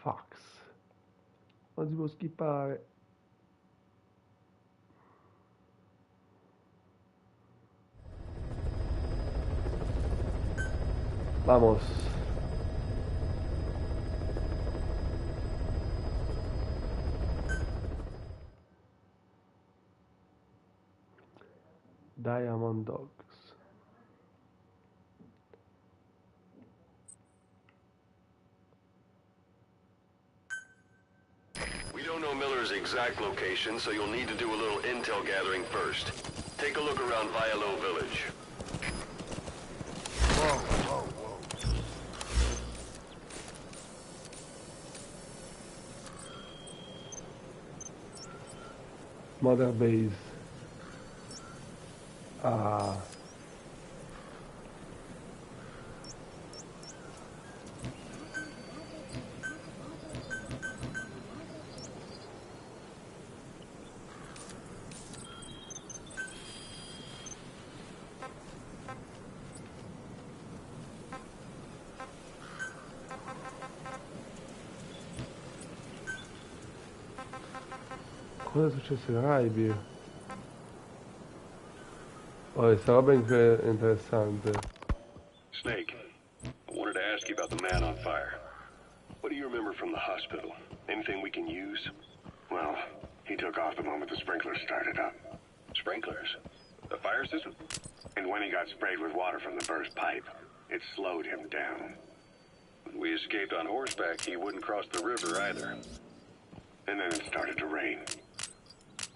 Fax. Non si può skippare. Vamos. Diamond Dogs. We don't know Miller's exact location, so you'll need to do a little intel gathering first. Take a look around Vialo Village. Whoa, whoa, whoa. Mother Base. Ah. Cosa è successo ai Caraibi? Oh, questa roba è interessante. Snake, I wanted to ask you about the man on fire. What do you remember from the hospital? Anything we can use? Well, he took off the moment the sprinklers started up. Sprinklers? The fire system? And when he got sprayed with water from the burst pipe, it slowed him down. When we escaped on horseback, he wouldn't cross the river either. And then it started to rain.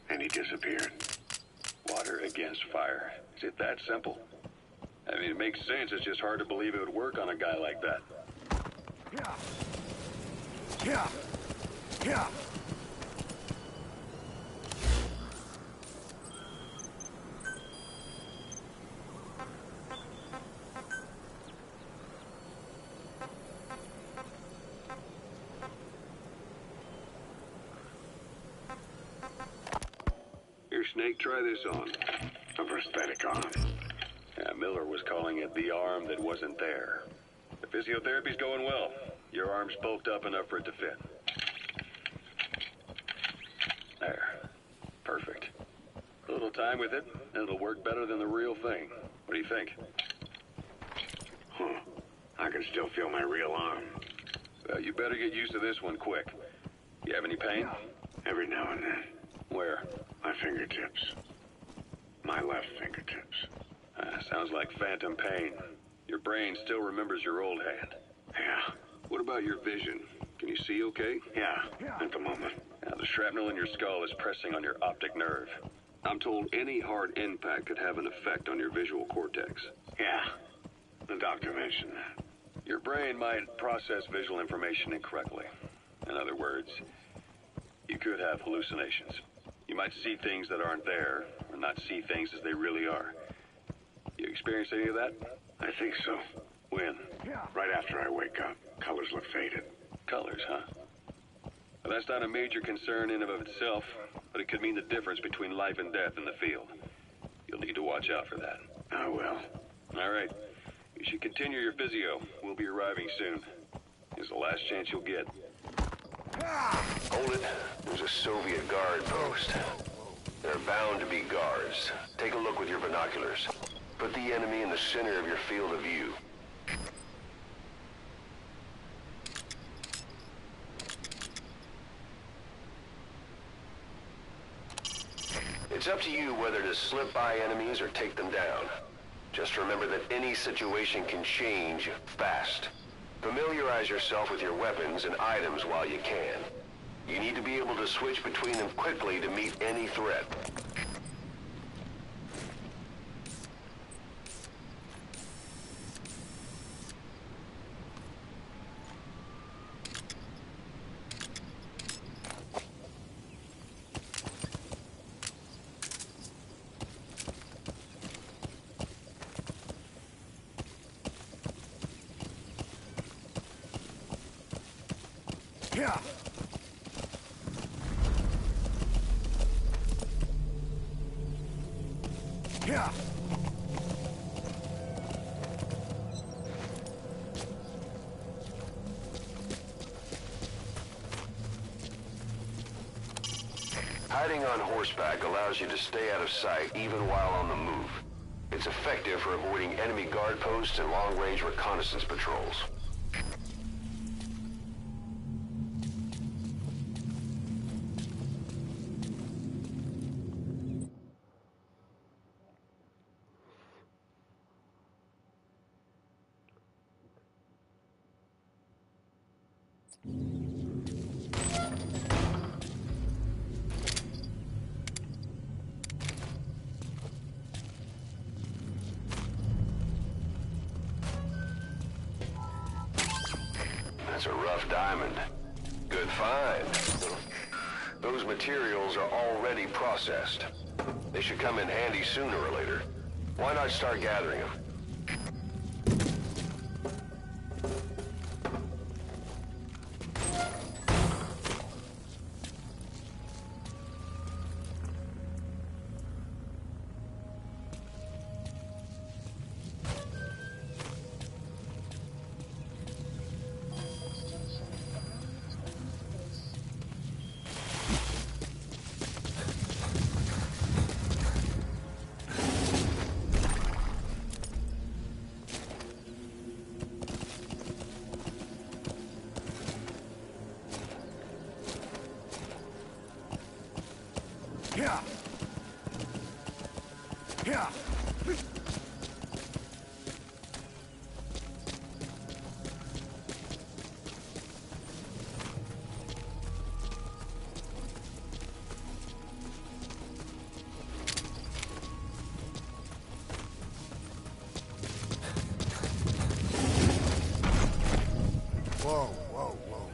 And he disappeared. Water against fire. Is it that simple? I mean, it makes sense. It's just hard to believe it would work on a guy like that. Yeah. Yeah. Yeah. Here, Snake, try this on. A prosthetic arm. Yeah, Miller was calling it the arm that wasn't there. The physiotherapy's going well. Your arm's bulked up enough for it to fit. There. Perfect. A little time with it, and it'll work better than the real thing. What do you think? Huh. I can still feel my real arm. Well, you better get used to this one quick. You have any pain? Every now and then. Where? My fingertips. My left fingertips. Sounds like phantom pain. Your brain still remembers your old hand. Yeah. What about your vision? Can you see okay? Yeah, at the moment. Now, the shrapnel in your skull is pressing on your optic nerve. I'm told any hard impact could have an effect on your visual cortex. Yeah. The doctor mentioned that. Your brain might process visual information incorrectly. In other words, you could have hallucinations. You might see things that aren't there, or not see things as they really are. You experience any of that? I think so. When? Right after I wake up. Colors look faded. Colors, huh? Well, that's not a major concern in and of itself, but it could mean the difference between life and death in the field. You'll need to watch out for that. I will. All right. You should continue your physio. We'll be arriving soon. It's the last chance you'll get. Hold it. There's a Soviet guard post. There are bound to be guards. Take a look with your binoculars. Put the enemy in the center of your field of view. It's up to you whether to slip by enemies or take them down. Just remember that any situation can change fast. Familiarize yourself with your weapons and items while you can. You need to be able to switch between them quickly to meet any threat. Yeah. Yeah. Hiding on horseback allows you to stay out of sight even while on the move. It's effective for avoiding enemy guard posts and long-range reconnaissance patrols. That's a rough diamond. Good find. Those materials are already processed. They should come in handy sooner or later. Why not start gathering them? Yeah. Yeah. Whoa, whoa, whoa.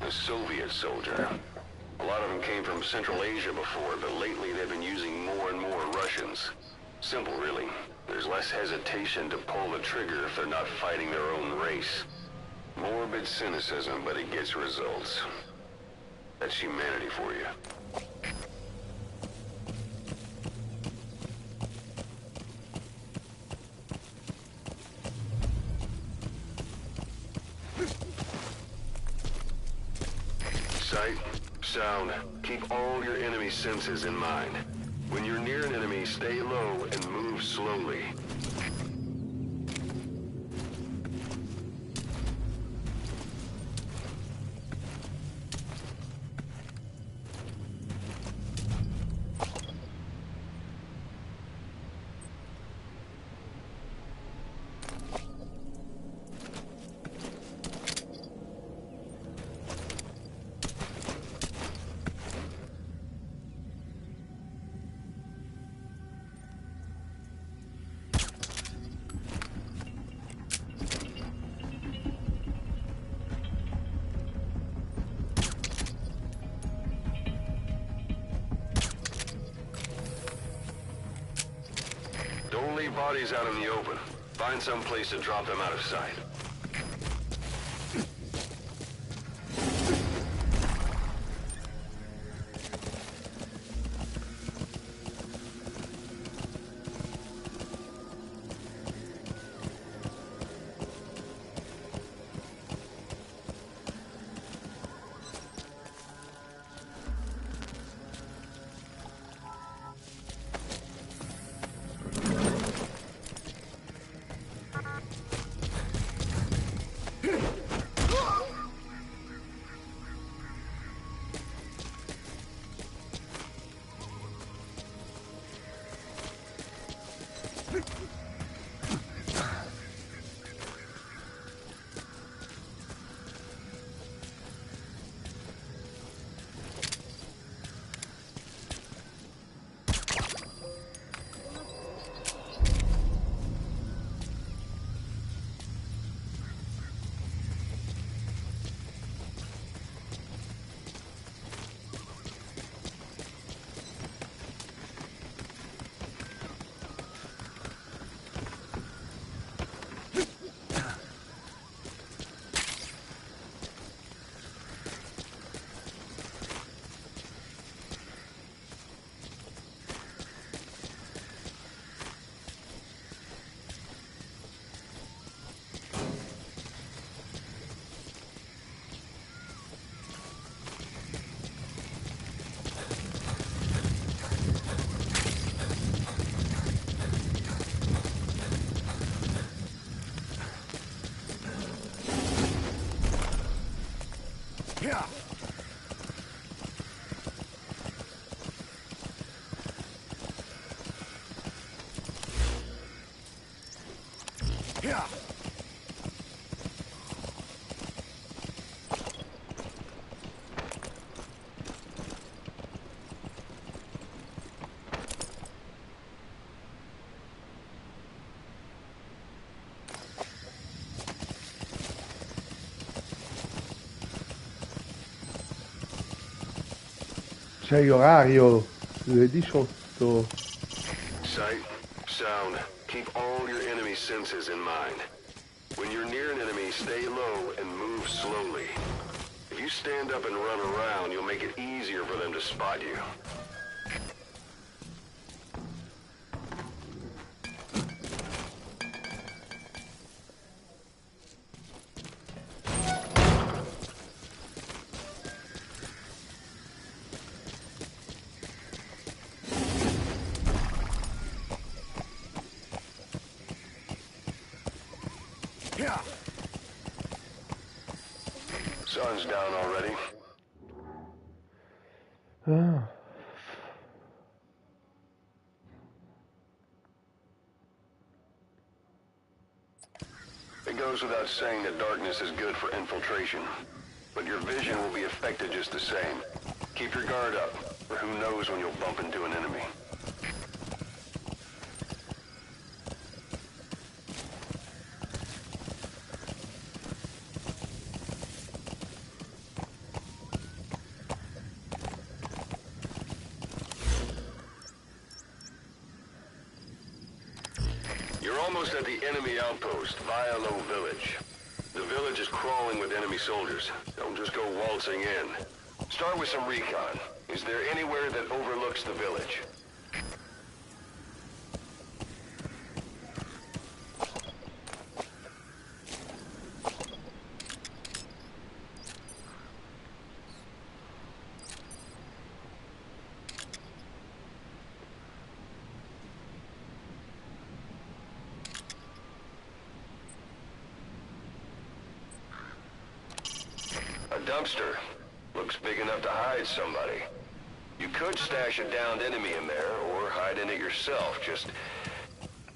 A Soviet soldier. A lot of them came from Central Asia before, but lately they've been using more and more Russians. Simple, really. There's less hesitation to pull the trigger if they're not fighting their own race. Morbid cynicism, but it gets results. That's humanity for you. Sight, sound, keep all your enemy senses in mind. When you're near an enemy, stay low and move slowly. Don't leave bodies out in the open. Find some place to drop them out of sight. Yeah. Yeah. C'è l'orario, le 18. Sight, sound, keep all your enemy senses in mind. When you're near an enemy, stay low and move slowly. If you stand up and run around, you'll make it easier for them to spot you. Yeah. Sun's down already. Ah. It goes without saying that darkness is good for infiltration, but your vision will be affected just the same. Keep your guard up, or who knows when you'll bump into an enemy. You're almost at the enemy outpost, Vialo Village. The village is crawling with enemy soldiers. Don't just go waltzing in. Start with some recon. Is there anywhere that overlooks the village? A dumpster. Looks big enough to hide somebody. You could stash a downed enemy in there, or hide in it yourself. Just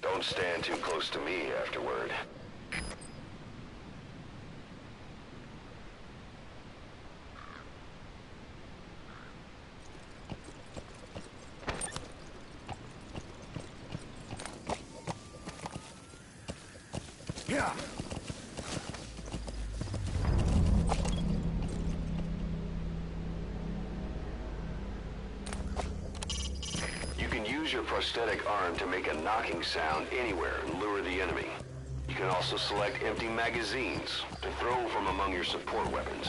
don't stand too close to me afterward. Yeah. You can use your prosthetic arm to make a knocking sound anywhere and lure the enemy. You can also select empty magazines to throw from among your support weapons.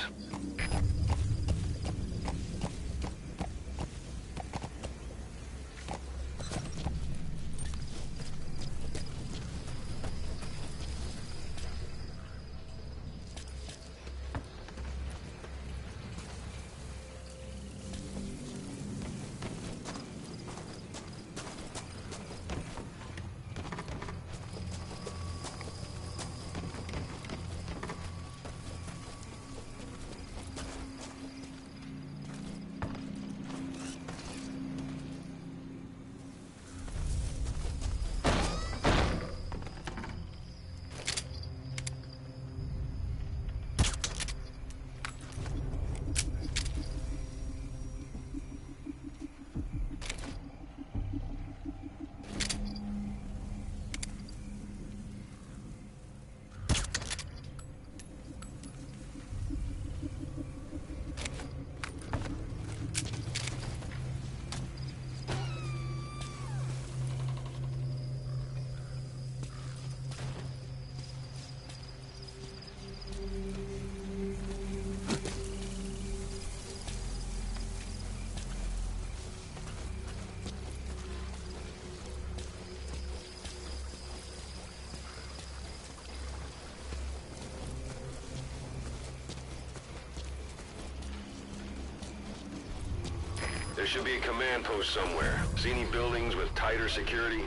There should be a command post somewhere. See any buildings with tighter security?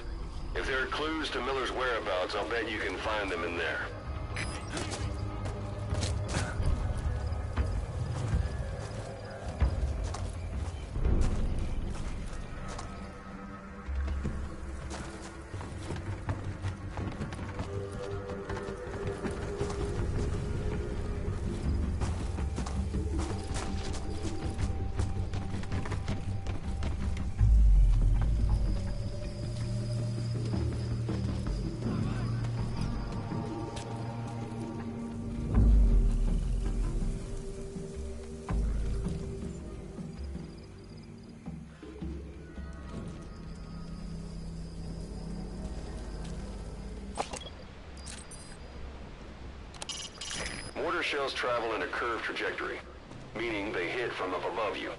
If there are clues to Miller's whereabouts, I'll bet you can find them in there. Mortar shells travel in a curved trajectory, meaning they hit from up above you.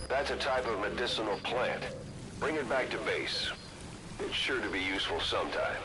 That's a type of medicinal plant. Bring it back to base. It's sure to be useful sometime.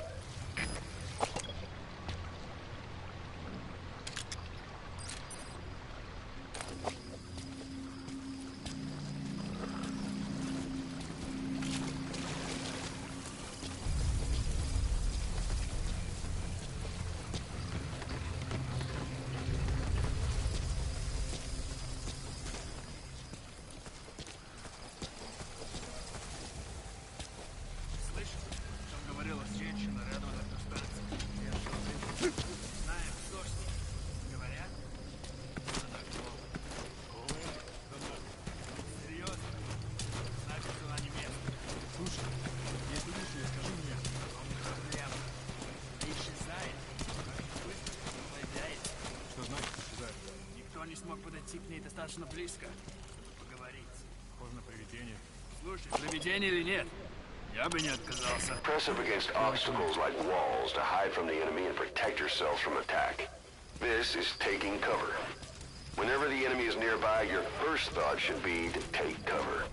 Не смог подойти к ней достаточно близко, чтобы поговорить. Похоже на привидение. Слушай, привидение или нет, я бы не отказался. Press up against obstacles like walls to hide from the enemy and protect yourselves from attack. This is taking cover. Whenever the enemy is nearby, your first thought should be to take cover.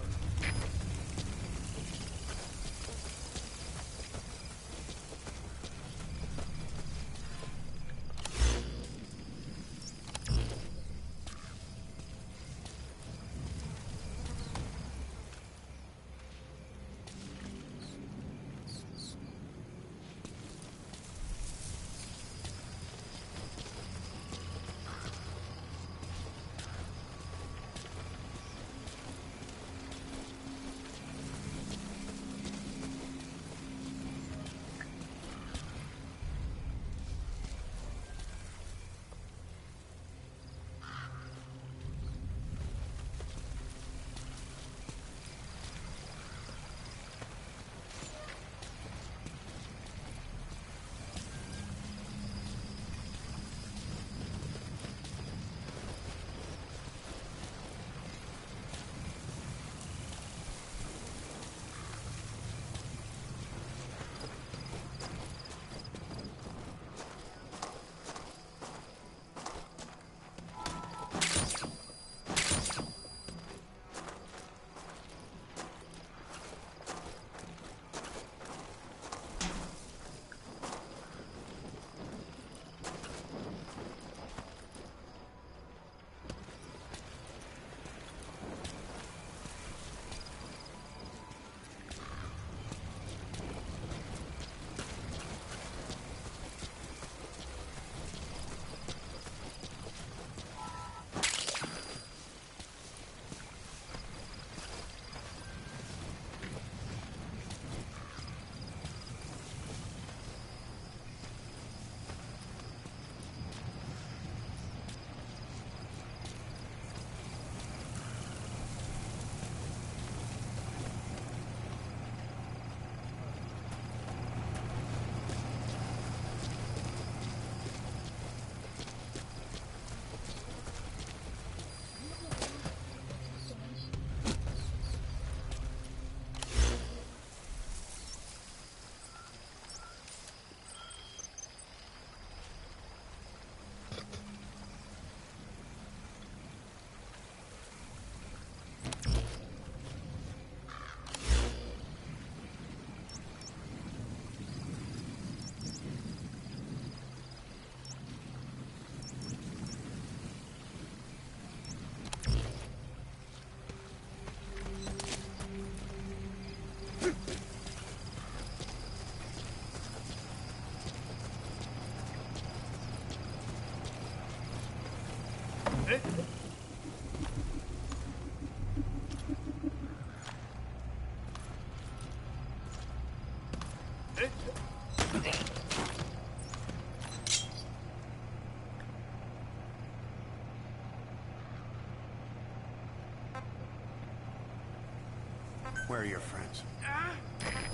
Where are your friends?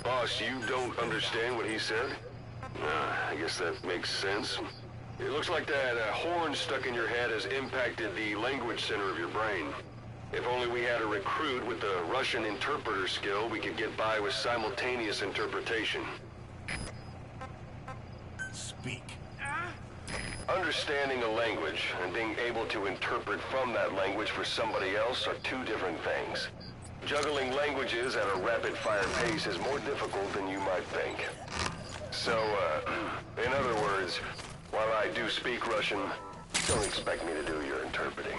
Boss, you don't understand what he said? I guess that makes sense. It looks like that horn stuck in your head has impacted the language center of your brain. If only we had a recruit with the Russian interpreter skill, we could get by with simultaneous interpretation. Speak. Understanding a language and being able to interpret from that language for somebody else are two different things. Juggling languages at a rapid-fire pace is more difficult than you might think. So, in other words, while I do speak Russian, don't expect me to do your interpreting.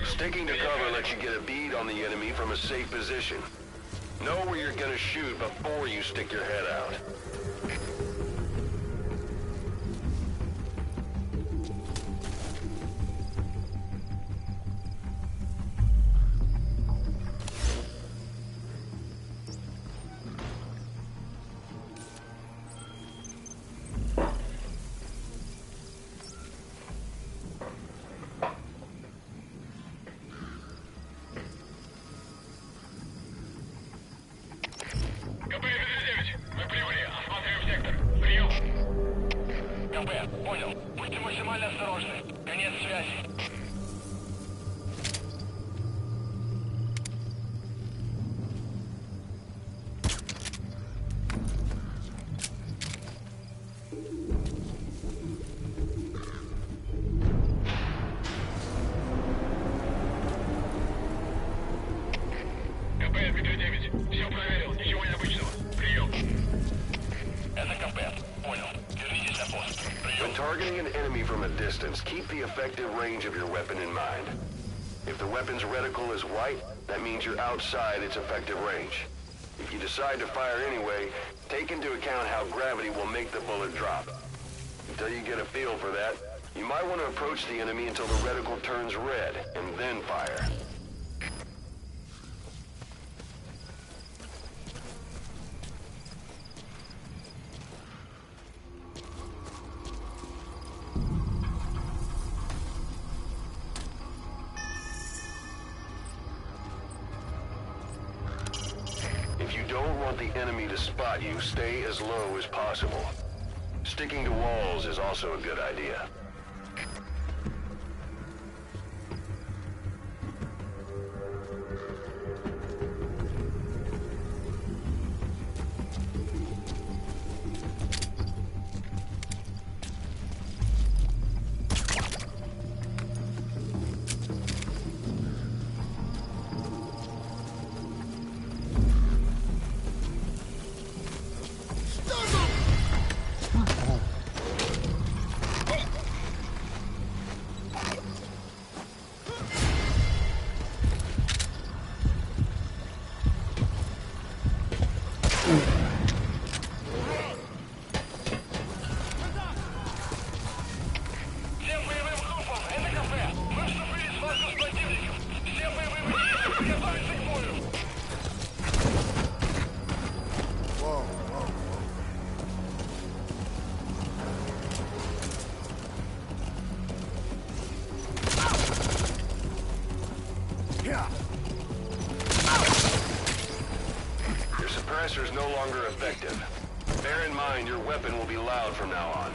Sticking to cover lets you get a bead on the enemy from a safe position. Know where you're gonna shoot before you stick your head out. Targeting an enemy from a distance, keep the effective range of your weapon in mind. If the weapon's reticle is white, that means you're outside its effective range. If you decide to fire anyway, take into account how gravity will make the bullet drop. Until you get a feel for that, you might want to approach the enemy until the reticle turns red, and then fire. If you don't want the enemy to spot you, stay as low as possible. Sticking to walls is also a good idea. Your suppressor's no longer effective. Bear in mind your weapon will be loud from now on.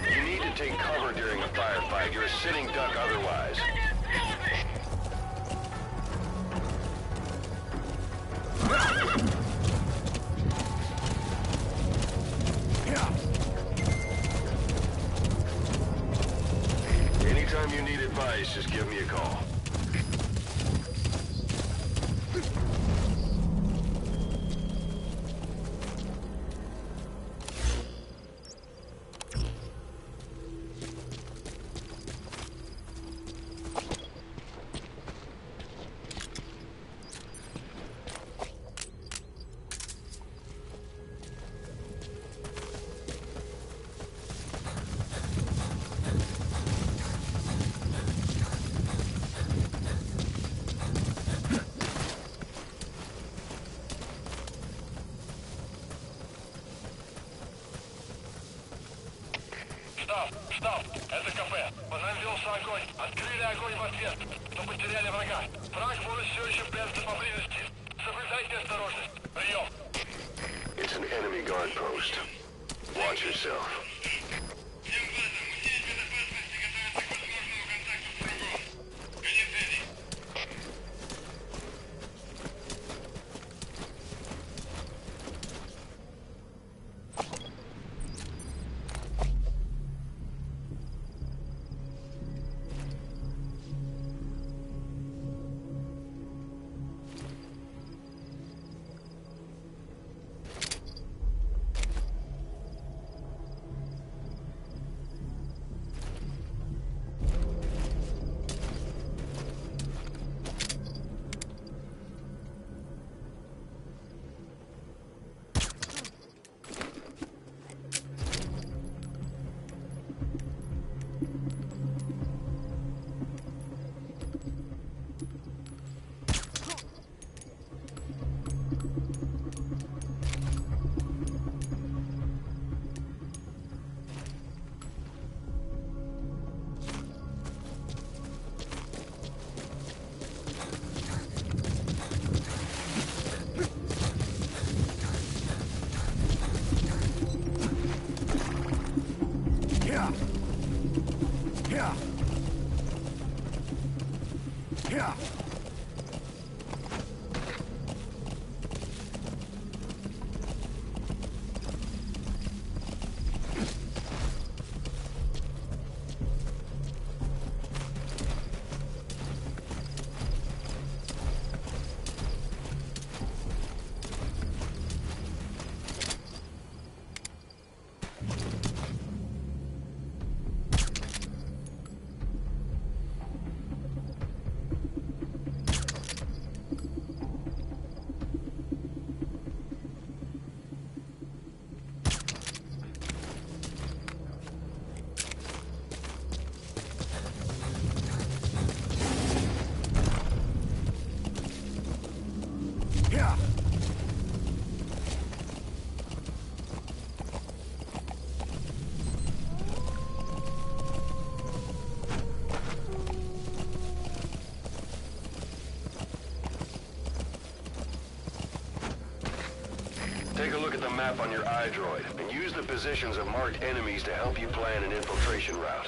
You need to take cover during a firefight. You're a sitting duck otherwise. advice, just give me a call. Штаб, это кафе. Возразился огонь. Открыли огонь в ответ. Но потеряли врага. Враг может все еще прятаться поблизости. Соблюдайте осторожность. Прием. It's an enemy guard post. Watch yourself. Take a look at the map on your iDroid, and use the positions of marked enemies to help you plan an infiltration route.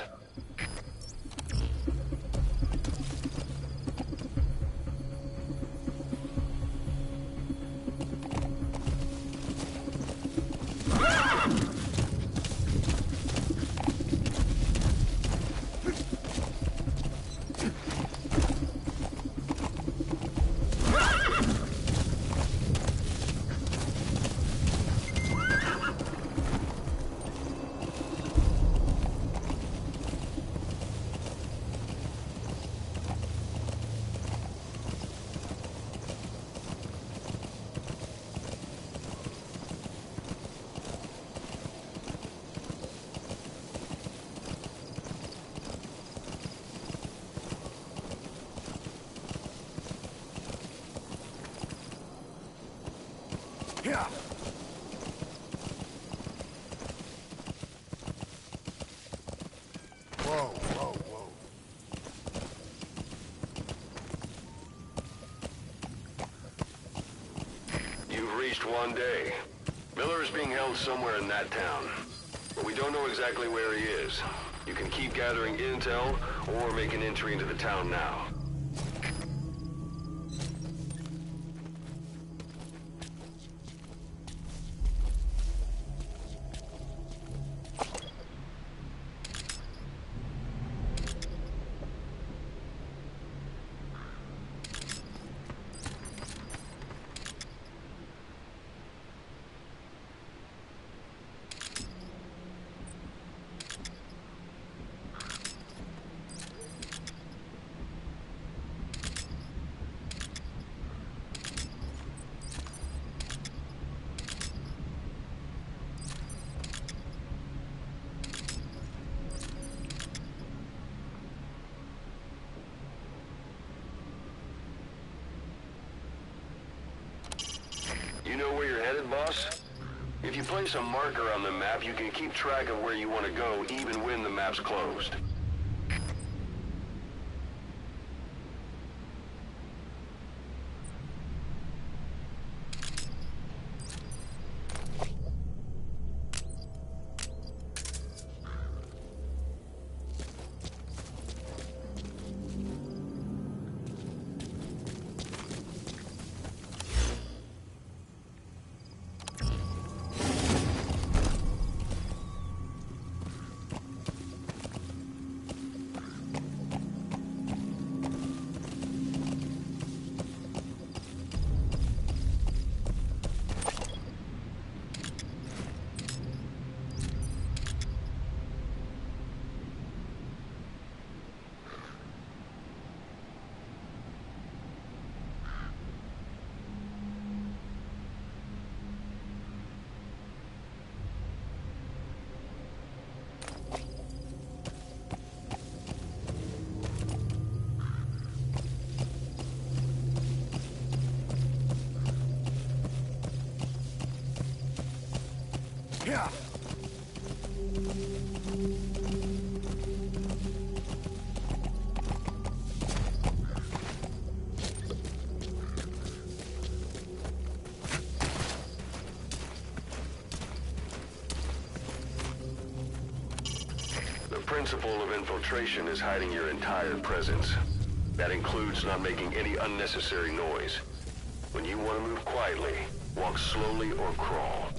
You've reached one day. Miller is being held somewhere in that town, but we don't know exactly where he is. You can keep gathering intel, or make an entry into the town now. you place a marker on the map, you can keep track of where you want to go even when the map's closed. Yeah. The principle of infiltration is hiding your entire presence. That includes not making any unnecessary noise. When you want to move quietly, walk slowly or crawl.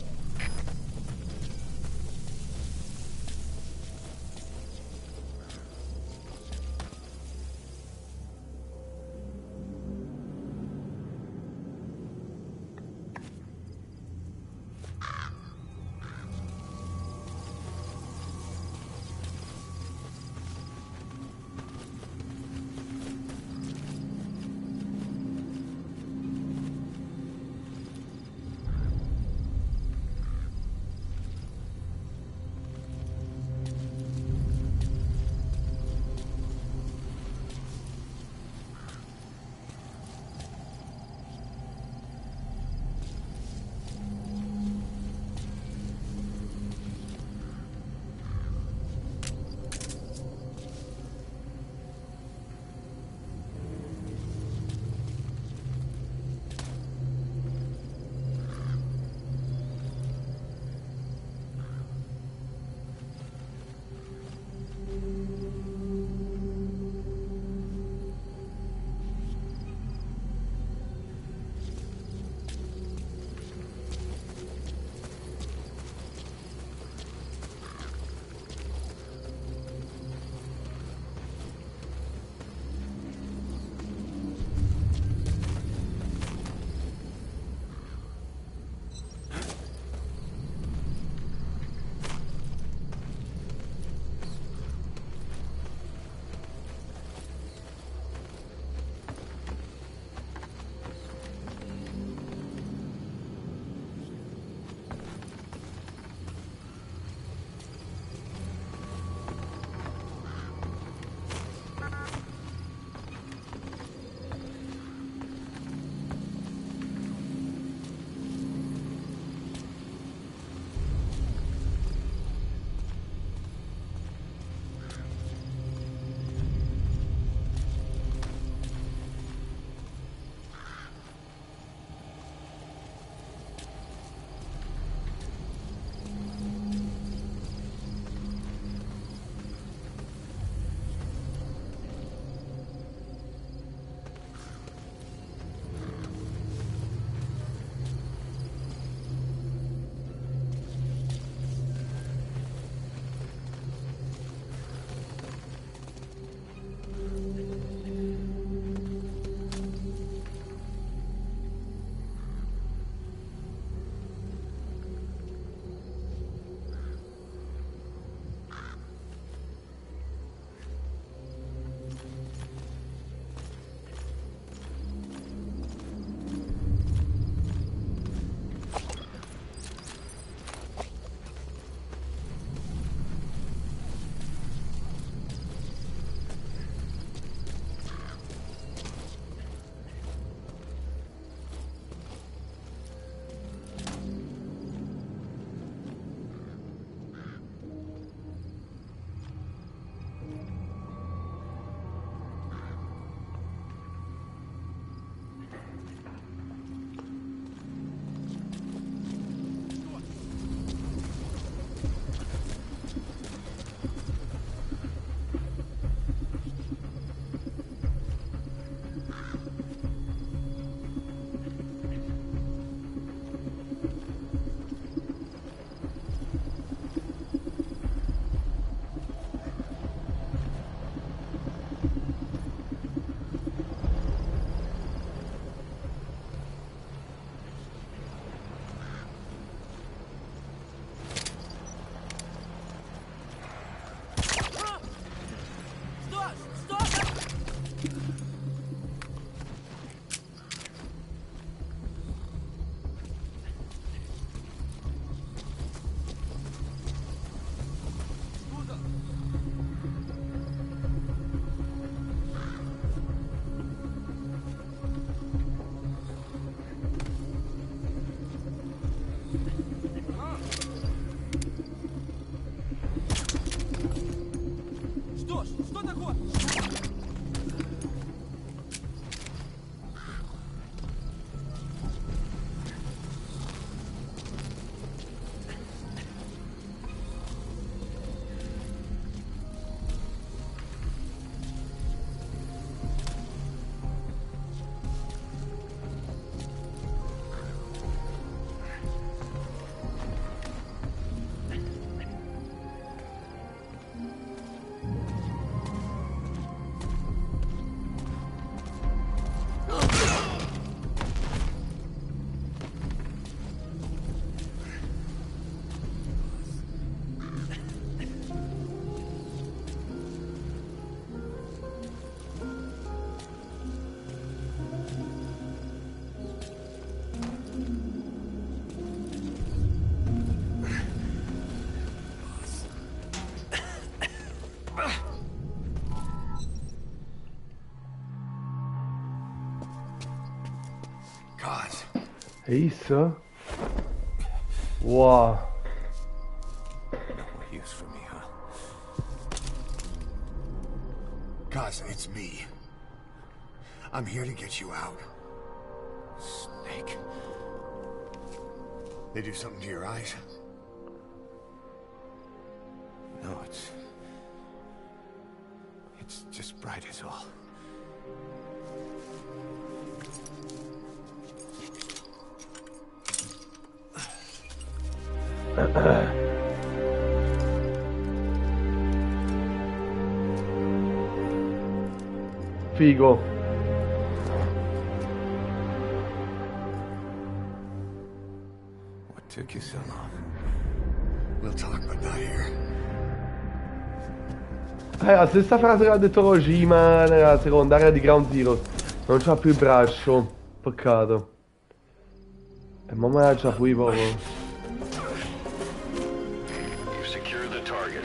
Ace? Wow. What use for me, huh? Cause it's me. I'm here to get you out. Snake. They do something to your eyes? No, it's just bright is all. Figo. What took you so long? We'll talk, but not here. La stessa frase che ha detto Kojima nella secondaria di Ground Zero. Non c'ha più il braccio. Peccato. E mo me la c'ha pure proprio. You've secured the target.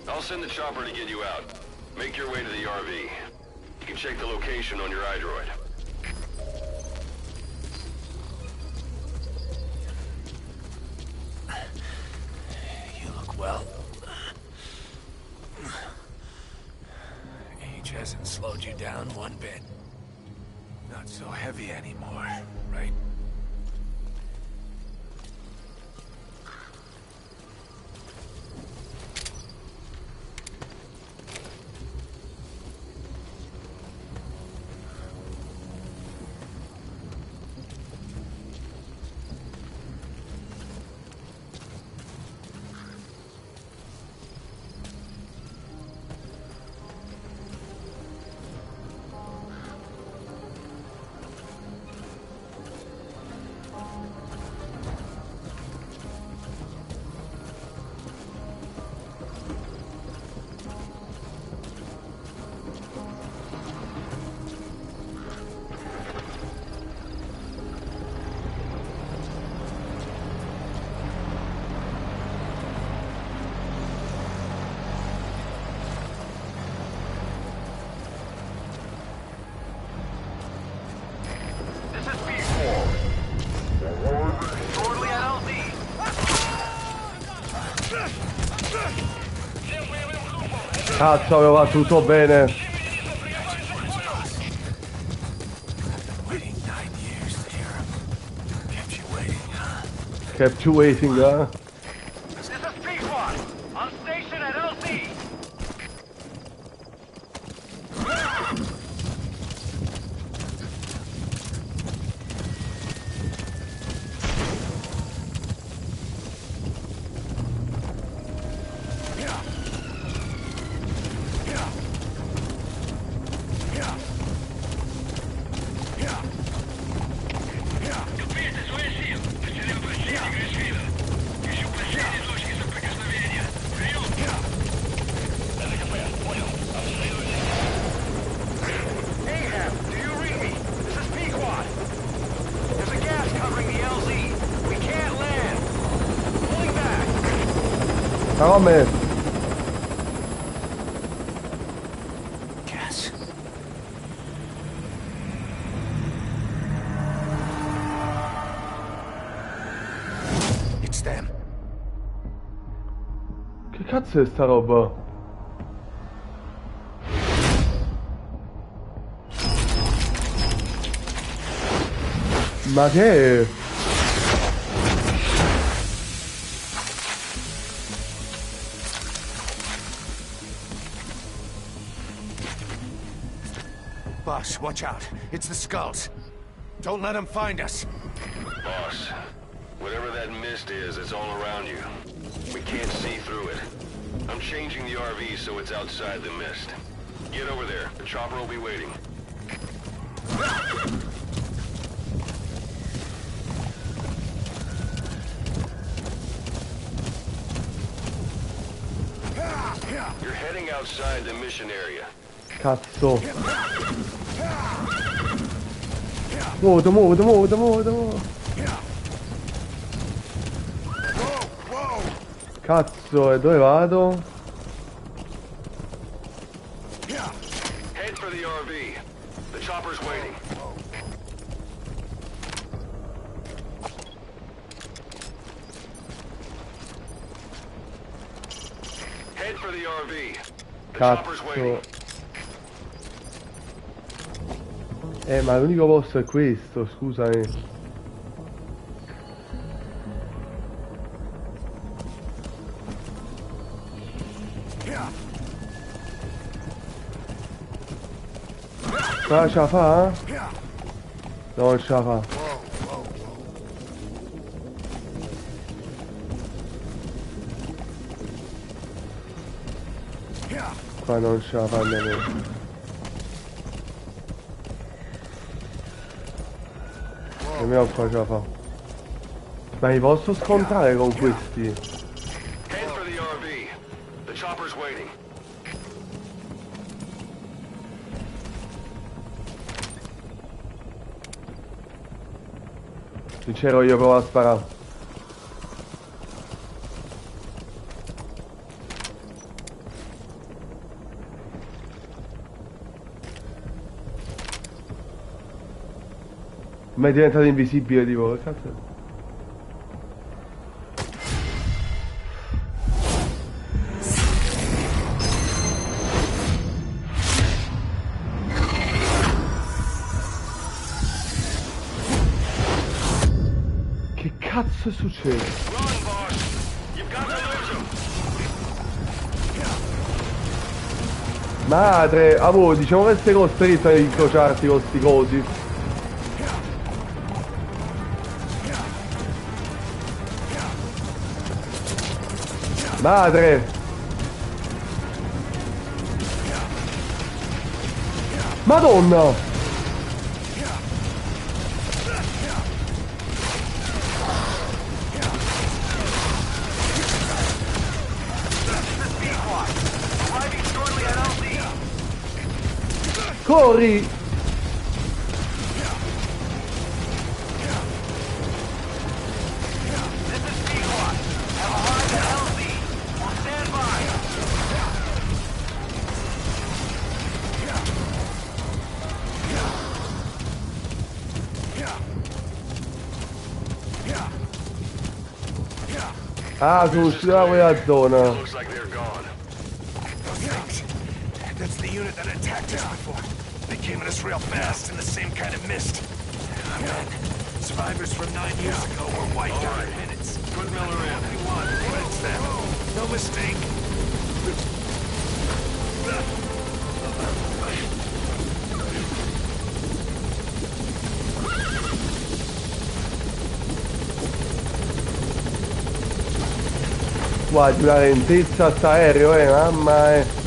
I'll send the chopper to get you out. Make your way to the RV. You can check the location on your iDroid. You look well. Age hasn't slowed you down one bit. Not so heavy anymore, right? Cazzo, aveva tutto bene. Kept you waiting, huh? This is P1 on station at LZ. Come? Gas. It's them. Che cazzo è sta roba? Ma che è? Boss, watch out. It's the skulls. Don't let them find us. Boss, whatever that mist is, it's all around you. We can't see through it. I'm changing the RV so it's outside the mist. Get over there. The chopper will be waiting. You're heading outside the mission area. Cazzo. Muovo. Cazzo, e dove vado? Head for the RV. The chopper's waiting. Head for the RV. The Cazzo. chopper's waiting. Ma l'unico posto è questo, scusami. Ma ce la fa? No, non ce la fa. Qua non ce la fa nemmeno. Nemmeno qua ce la fa. Ma mi posso scontrare con questi? Head for the RV. The chopper's waiting. Sincero, io provo a sparare. Ma è diventato invisibile, tipo, che cazzo è? Che cazzo è successo? Run, boss. You've got to lose him. Madre, amore, diciamo che sei costretto a incrociarti con sti cosi. Madre! Madonna! Corri! Ah, sono uscito da quella zona. Looks like they're gone. That's the unit that attacked us before. They came at us real fast in the same kind of mist. Man, survivors from 9 years ago were wiped out in minutes. Put Miller in. Only one, but it's them. No mistake. Guardi la lentezza st'aereo, mamma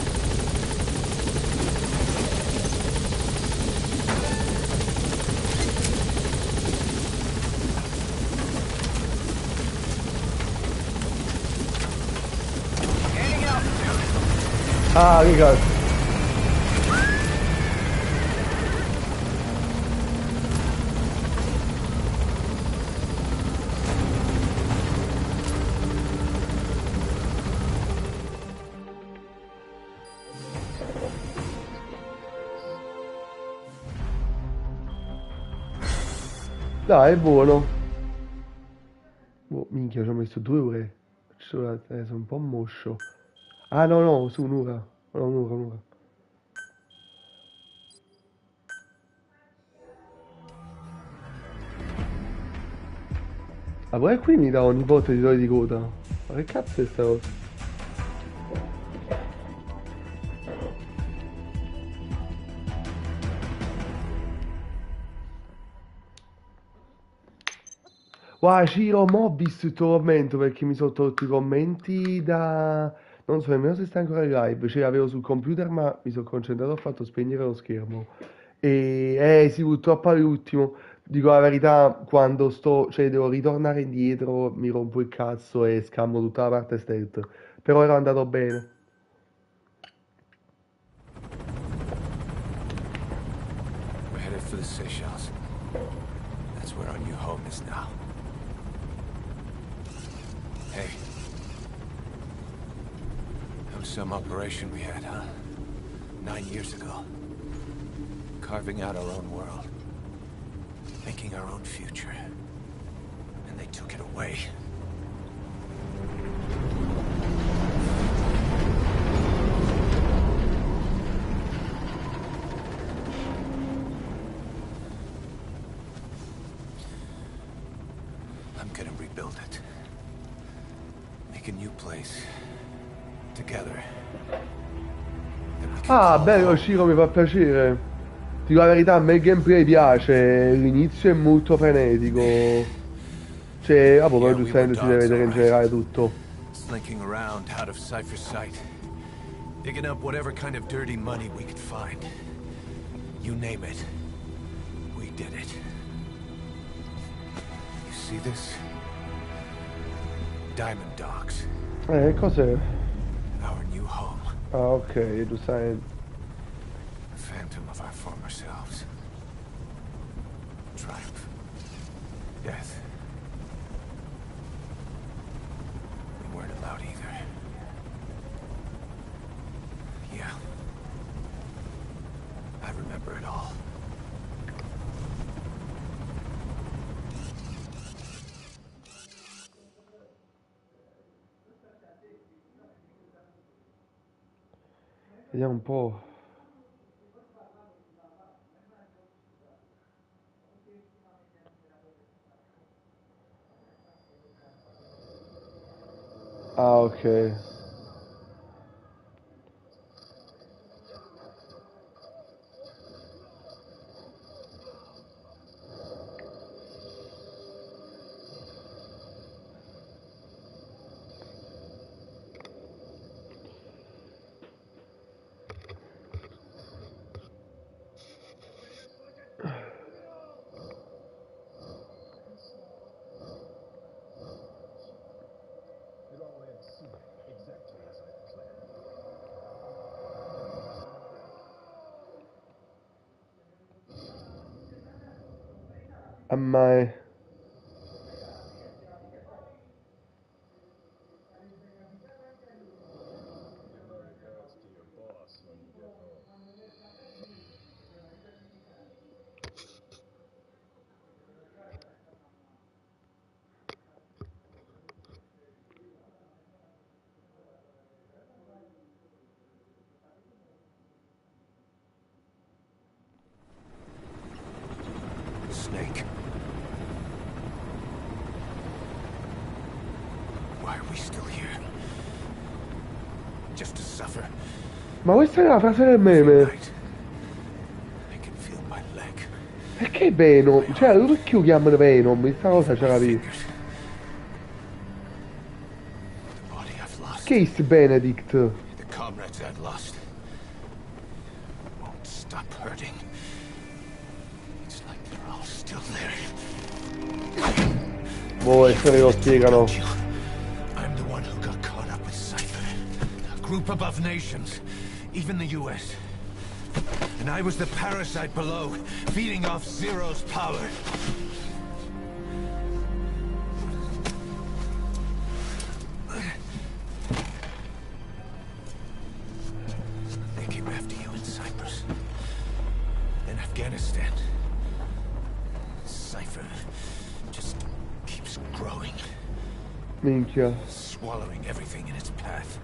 Ah, che cazzo. Dai, è buono. Oh, minchia, ci ho messo 2 ore. Sono un po' moscio. Ah, no, su un'ora. No, un'ora. Ah, poi qui mi dà ogni botta di dolore di coda. Ma che cazzo è sta cosa? Guarda, Ciro, mo ho visto il tuo commento perché mi sono tolto i commenti da... Non so nemmeno se sta ancora in live, ce l'avevo sul computer ma mi sono concentrato, ho fatto spegnere lo schermo. E sì, purtroppo all'ultimo, dico la verità, quando cioè devo ritornare indietro, mi rompo il cazzo e scammo tutta la parte stealth. Però era andato bene. We're headed for the Seychelles. That's where our new home is now. Hey. That was some operation we had, huh? 9 years ago. Carving out our own world. Making our own future. And they took it away. make a new place. Together. Then we can Ah, call bello, home. Ciro, mi fa piacere. Dico la verità, a me il gameplay piace, l'inizio è molto frenetico. Cioè, ah, poi Yeah, we were giustamente si deve dogs, vedere all in right. generale tutto. Slinking around out of Cypher's sight. Digging up whatever kind of dirty money we could find. You name it. We did it. You see this? Diamond Dogs. Cos'è? Our new home. Ah, ok, giustamente. A phantom of our former selves. Triumph. Death. We weren't allowed either. Yeah. I remember it all. Vediamo un po'. Ah, ok. Ma Snake. Why are we still here? Just to suffer. questa è la frase del Every meme. night, I can feel my leg. Perché Venom? Cioè, perché lo chiamano Venom? Questa cosa ce l'avevi. Fingers. The body I've lost. Case Benedict. The comrades I've lost. Won't stop hurting. It's like they're all still there. Boh, e se ne lo spiegano. I'm the one who got caught up with Cypher. A group above nations. Even the US. And I was the parasite below, feeding off Zero's power. They came after you in Cyprus. In Afghanistan. Cypher just keeps growing. Minchia. Swallowing everything in its path.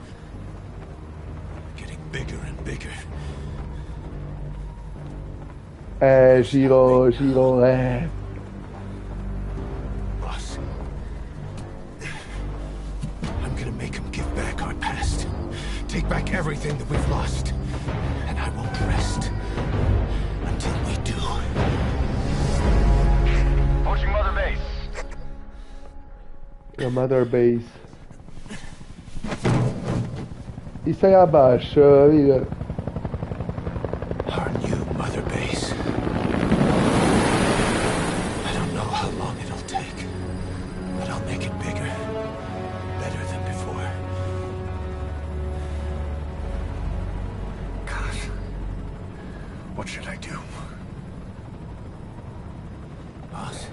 Getting bigger and bigger. Ciro, Boss. I'm gonna make him give back our past. Take back everything that we've lost. And I won't rest until we do. Approaching Mother Base. La Mother Base. Ti stai a basso, vive. Our new Mother Base. I don't know how long it'll take, but I'll make it bigger. Better than before. Gosh. What should I do? Boss,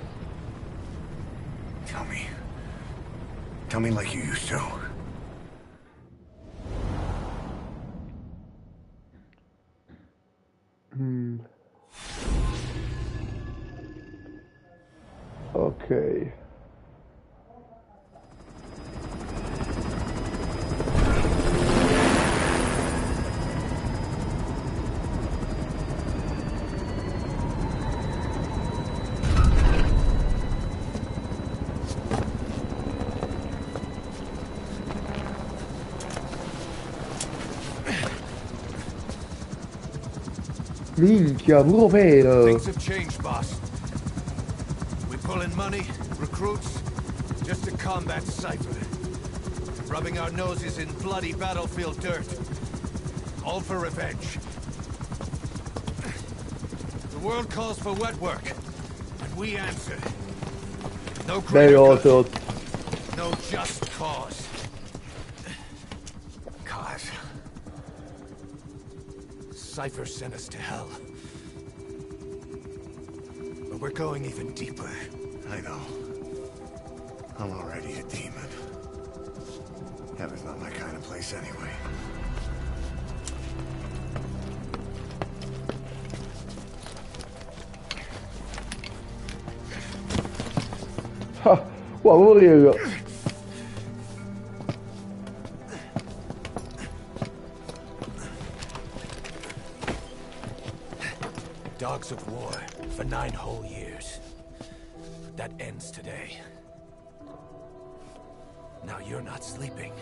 Tell me. Tell me like you used to. Ok. Minchia, pure vero. Things have changed, boss. We pull in money, recruits, just to combat Cypher. Rubbing our noses in bloody battlefield dirt. All for revenge. The world calls for wet work, and we answer. No greater good, no just cause. Cause. Cypher sent us to hell. But we're going even deeper. I know. I'm already a demon. Heaven's not my kind of place anyway. Ha, what were you? Dogs of war for 9 whole years. That ends today. Now you're not sleeping,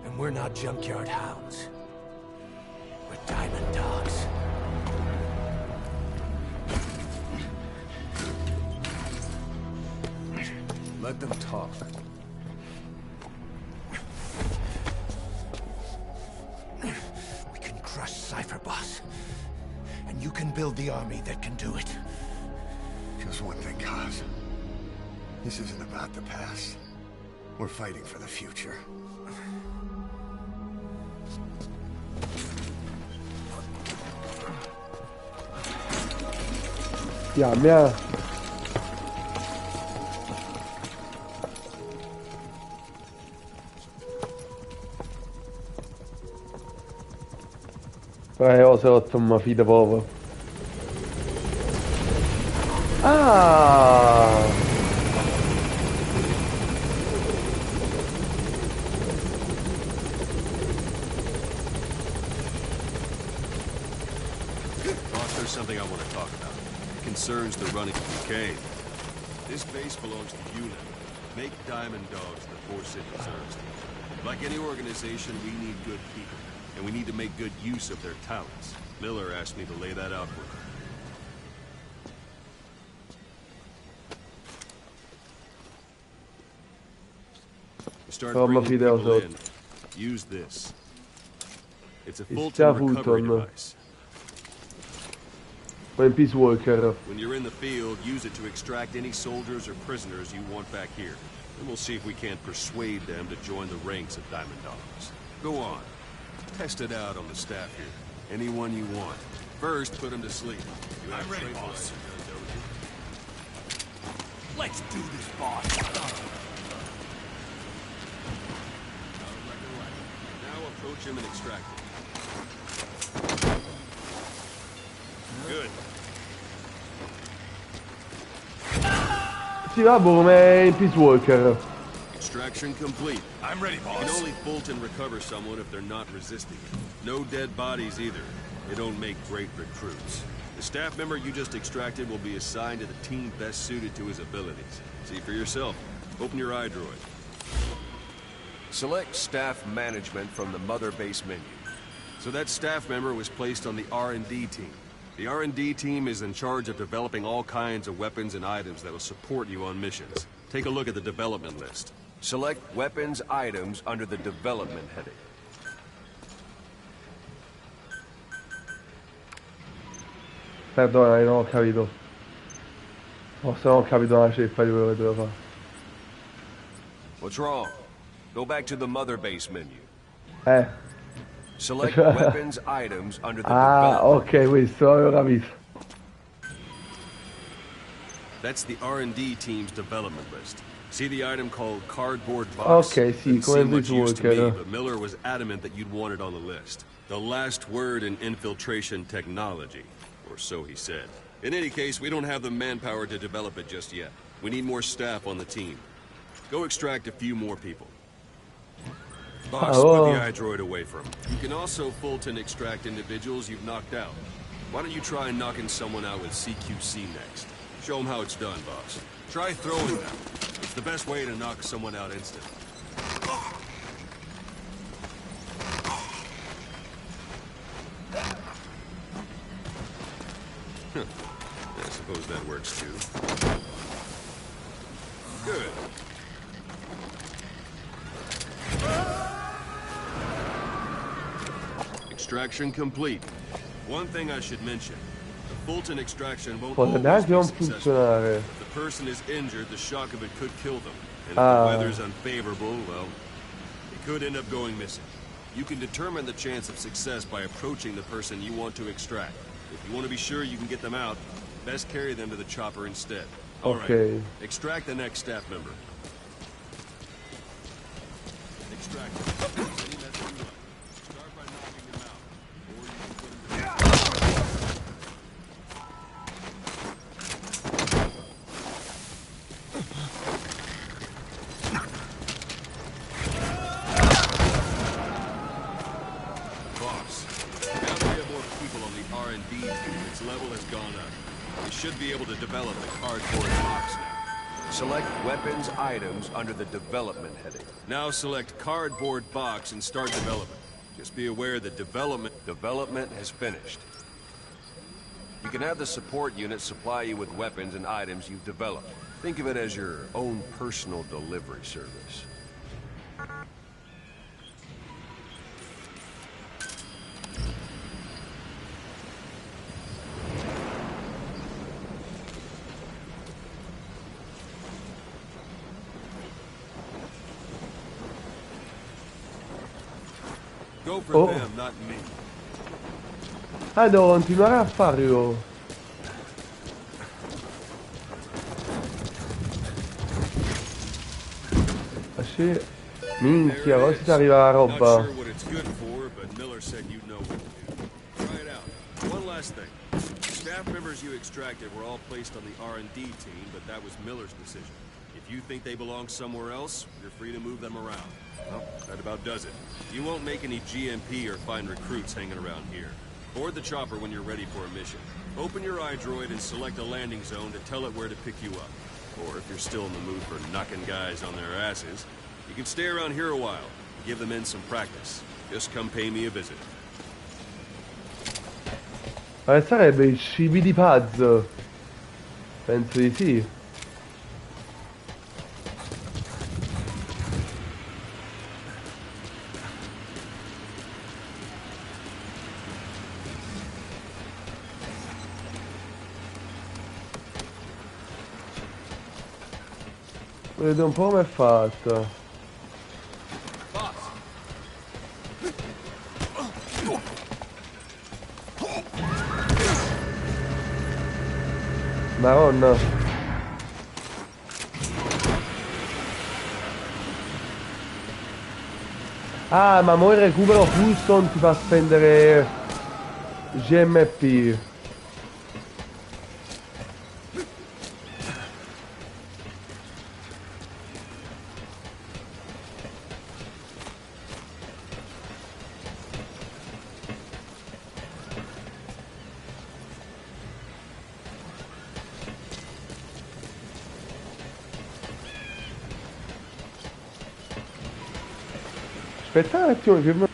and we're not junkyard hounds. We're diamond dogs. Let them talk. We can crush Cypher, boss. And you can build the army that can do it. Just one thing, Kaz. This isn't about the past. We're fighting for the future. Ja, mehr. Ja, se ottam fida povo. Ah! Boss, there's something I want to talk about. It concerns the running of the cave. This base belongs to you now. Make diamond dogs the force it deserves. Like any organization, we need good people. And we need to make good use of their talents. Miller asked me to lay that out for her. You start bringing people in, use this. It's a Fulton recovery device. Peace Walker. When you're in the field, use it to extract any soldiers or prisoners you want back here. And we'll see if we can't persuade them to join the ranks of Diamond Dogs. Go on. Test it out on the staff here. Anyone you want. First, put them to sleep. I'm ready, boss. Let's do this, boss. Now approach him and extract him. Good. Si va come in Peace Walker. Extraction complete. I'm ready, You boss. can only Fulton recover someone if they're not resisting. No dead bodies either. They don't make great recruits. The staff member you just extracted will be assigned to the team best suited to his abilities. See for yourself. Open your iDroid. Select staff management from the mother base menu. So that staff member was placed on the R&D team. The R&D team is in charge of developing all kinds of weapons and items that will support you on missions. Take a look at the development list. Select weapons items under the development heading. Perdona, non ho capito. Forse non ho capito la ceppa di quello che devo fare. What's wrong? Go back to the mother base menu. Select Ah, weapons items under the development. ok, questo avevo capito. That's the R&D team's development list. See the item called cardboard box? Ok, sì, Didn't come seem much use to me, Walker. but Miller was adamant that you'd want it on the list. The last word in infiltration technology, or so he said. In any case, we don't have the manpower to develop it just yet. We need more staff on the team. Go extract a few more people. Boss, put the iDroid away from him. You can also Fulton extract individuals you've knocked out. Why don't you try knocking someone out with CQC next? Show them how it's done, boss. Try throwing them. It's the best way to knock someone out instantly. works too. Good. Extraction complete. One thing I should mention. The Fulton extraction won't always Neanche be non successful. funzionare. If the person is injured, the shock of it could kill them. And if the weather's unfavorable, well, it could end up going missing. You can determine the chance of success by approaching the person you want to extract. If you want to be sure you can get them out, best carry them to the chopper instead. All right. Extract the next staff member. Extract them. Any method you like. Start by knocking them out. Or you can put them Boss, now that we have more people on the R&D team, its level has gone up. We should be able to develop the cardboard box now. Select weapons items under the development heading. Now select cardboard box and start development. Just be aware that Development has finished. You can have the support unit supply you with weapons and items you've developed. Think of it as your own personal delivery service. go for them, not me. Ah, devo continuare a farlo. Ah, sì. Minchia, ora si arriva la Not roba. sure what it's good for, but Miller said you'd know what to do. Try it out. One last thing. Staff members you extracted were all placed on the R&D team, but that was Miller's decision. If you think they belong somewhere else, you're free to move them around. Well, that about does it. You won't make any GMP or find recruits hanging around here. Board the chopper when you're ready for a mission. Open your iDroid and select a landing zone to tell it where to pick you up. Or if you're still in the mood for knocking guys on their asses, you can stay around here a while and give the men some practice. Just come pay me a visit. Sarebbe il cibi di Paz. Penso di sì. Vedo un po' come è fatta. Maronna. Ah, ma mo il recupero Fulton ti fa spendere GMP. Aspetta un attimo che...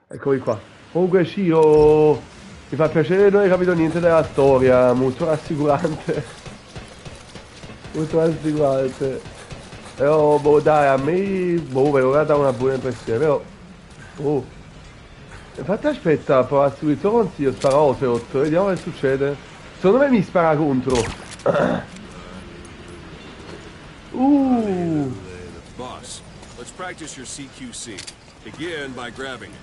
Eccomi qua. Comunque Ciro, mi fa piacere che non hai capito niente della storia, molto rassicurante. Molto rassicurante. Però, boh, dai, a me, boh, per ora dà una buona impressione, però Oh. Infatti aspetta, provo a seguire il tuo consiglio, spara Ocelot, vediamo che succede. Secondo me mi spara contro. Boss, let's practice your CQC. Begin by grabbing it.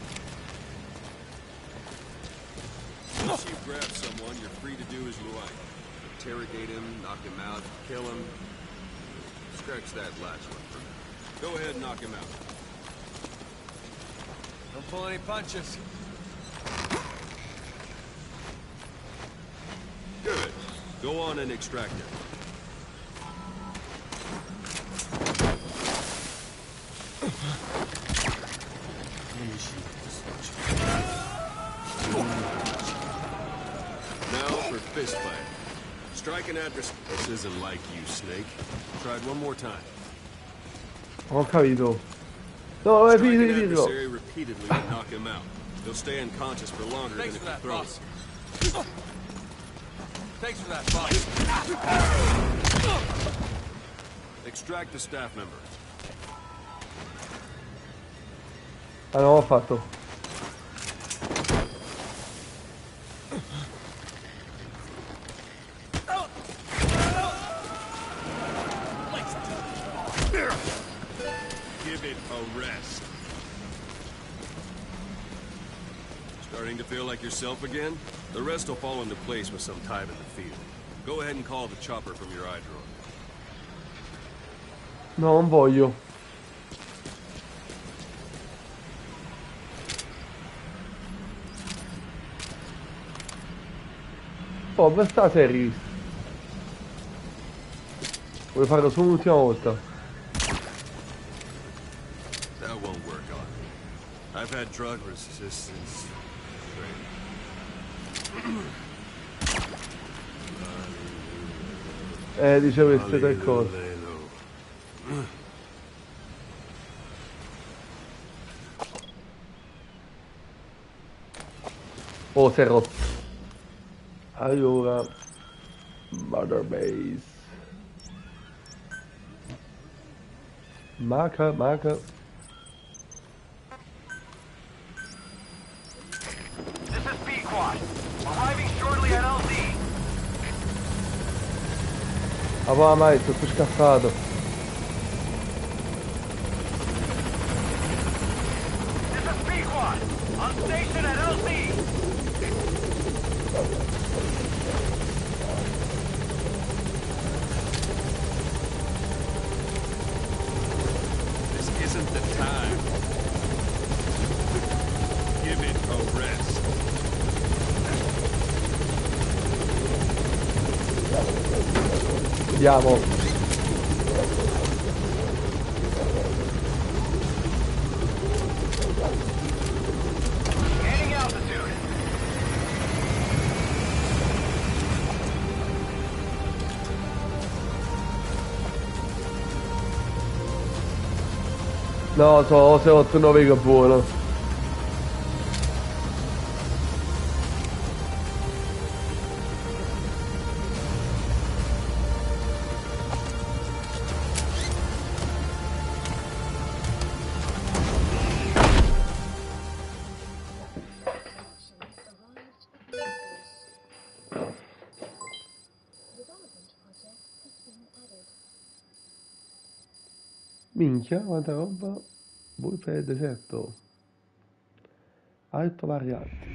Once you've grabbed someone, you're free to do as you like. Interrogate him, knock him out, kill him. Scratch that last one for now. Go ahead and knock him out. Don't pull any punches. Good. Go on and extract him. Now for fist fight. Strike an adversary. This isn't like you, Snake. Try it one more time. Ho capito. No, è Strike finito an di dirlo. adversary repeatedly to knock him out. He'll stay unconscious for longer Thanks than for if that, you throw boss. him. Thanks for that, boss. Extract the staff member. Ah, non l'ho fatto. Give it a rest. Starting to feel like yourself again? The rest will fall into place with some time in the field. Go ahead and call the chopper from your iDrone. No, non voglio. Oh, questa serie. Voglio farlo solo un'ultima volta. That won't work on me. I've had drug resistance training. Dice queste tre cose. Oh, si è rotto. Allora, Mother Base. Maca. This is B-Quad. Arriving shortly at LZ. Ah, va, mai, tutto scaffato. This is B-Quad. On station at LZ. This isn't the time. Give it a rest. Andiamo. Gaining altitude. No, so se 8-9 che è buono. Minchia, quanta roba. Voi per il deserto. Alto varianti.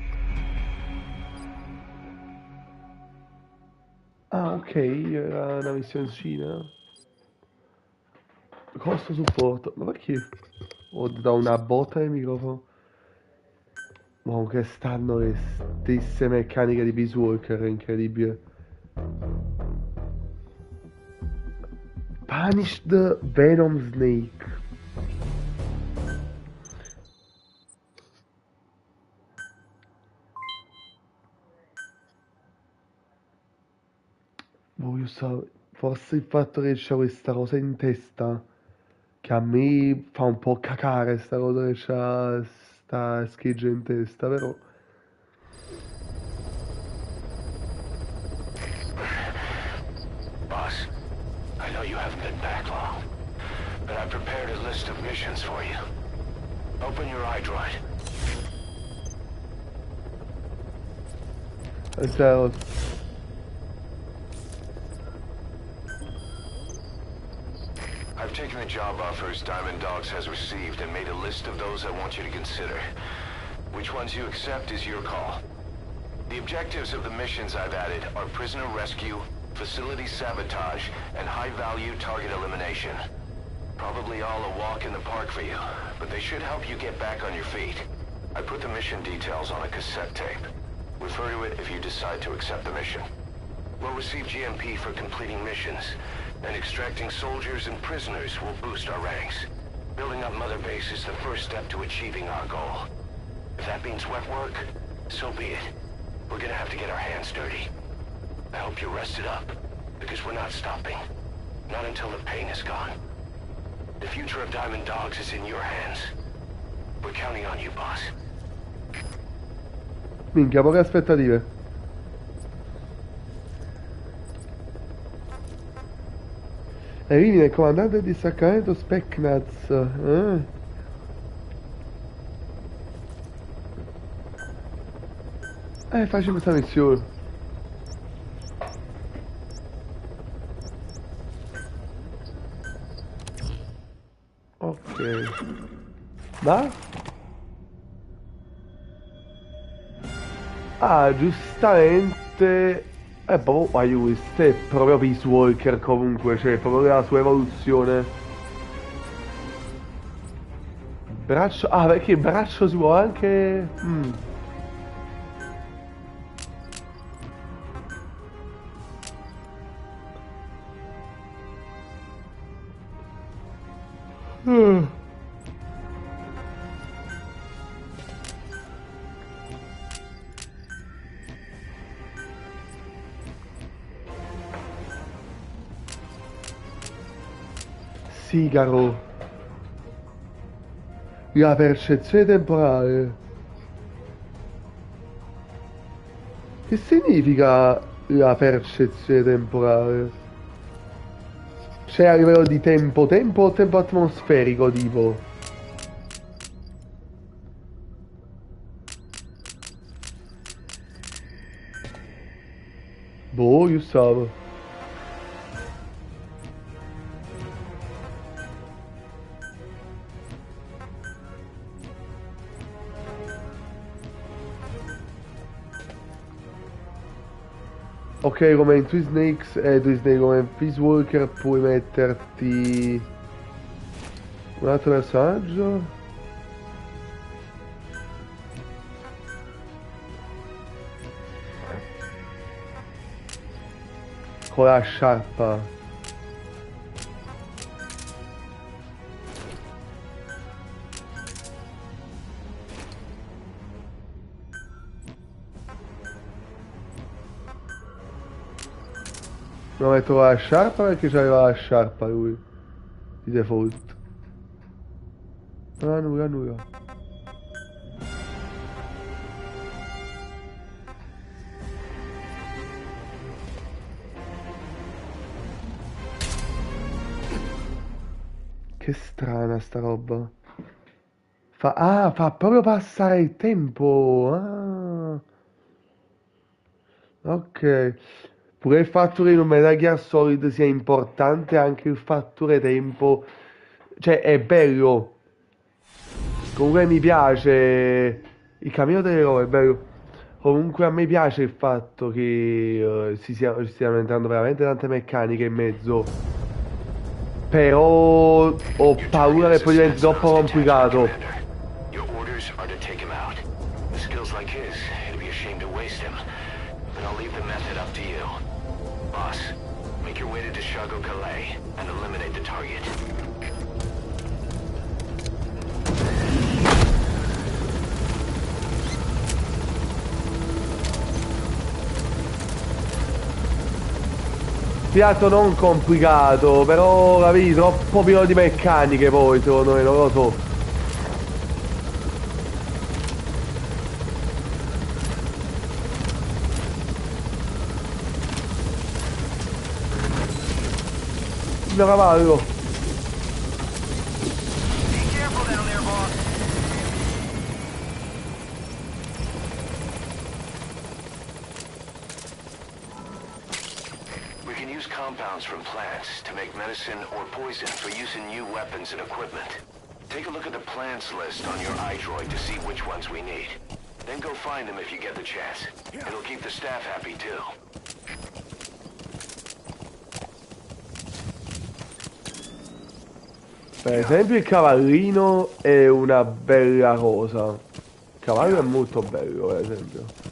Ah, ok, era una missioncina. Costo supporto. Ma perché? Ho dato una botta nel microfono. Ma comunque stanno le stesse meccaniche di Peace Walker, incredibile. Punished Venom Snake. Voglio sapere, forse il fatto che c'ha questa cosa in testa, che a me fa un po' cacare sta cosa che c'ha sta scheggia in testa, però... Boss, I know you haven't been back long, but I've prepared a list of missions for you. Open your iDroid. Zero. I've taken the job offers Diamond Dogs has received and made a list of those I want you to consider. Which ones you accept is your call. The objectives of the missions I've added are prisoner rescue, facility sabotage, and high-value target elimination. Probably all a walk in the park for you, but they should help you get back on your feet. I put the mission details on a cassette tape. Refer to it if you decide to accept the mission. We'll receive GMP for completing missions, and extracting soldiers and prisoners will boost our ranks. Building up Mother Base is the first step to achieving our goal. If that means wet work, so be it. We're gonna have to get our hands dirty. I hope you're rested up, because we're not stopping. Not until the pain is gone. The future of Diamond Dogs is in your hands. We're counting on you, boss. Minchia, poche aspettative. Elimina il comandante di distaccamento Specnaz. Facciamo questa missione. Ok. Va? Ah, giustamente. Proprio questo è proprio Peace Walker comunque, cioè proprio la sua evoluzione. Braccio. Ah, perché il braccio si può anche. Sigaro. La percezione temporale. Che significa la percezione temporale? Cioè a livello di tempo o tempo atmosferico tipo? Boh, io stavo. Ok, come in Twin Snakes, come in Peace Walker puoi metterti un altro personaggio. Con la sciarpa. Non metto la sciarpa perché c'aveva la sciarpa lui. Di default. Ah, nulla. Che strana sta roba. Fa proprio passare il tempo. Ah. Ok. Pure il fattore in un Metal Gear Solid sia importante anche il fattore tempo. Cioè, è bello. Comunque mi piace. Il cammino dell'eroe è bello. Comunque a me piace il fatto che ci stiano entrando veramente tante meccaniche in mezzo. Però ho paura che poi diventi troppo complicato. Piatto non complicato, però capi, troppo pieno di meccaniche poi, secondo me, non lo so. Il cavallo. use compounds from plants to make medicine or poison for use in new weapons and equipment. Take a look at the plants list on your iDroid to see which ones we need. Then go find them if you get the chance. It'll keep the staff happy too. Per esempio il cavallino è una bella cosa. Il cavallo è molto bello, per esempio.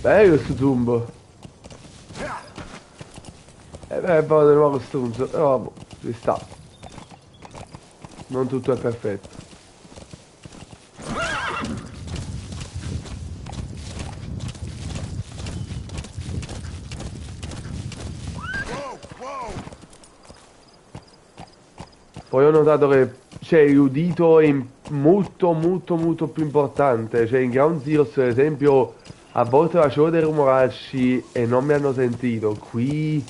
Bello sto zumbo. E beh, poi di nuovo strunzo. Però vabbè, ci sta. Non tutto è perfetto. Poi ho notato che l'udito è molto più importante. Cioè in Ground Zeroes per esempio a volte facevo dei rumoracci e non mi hanno sentito. Qui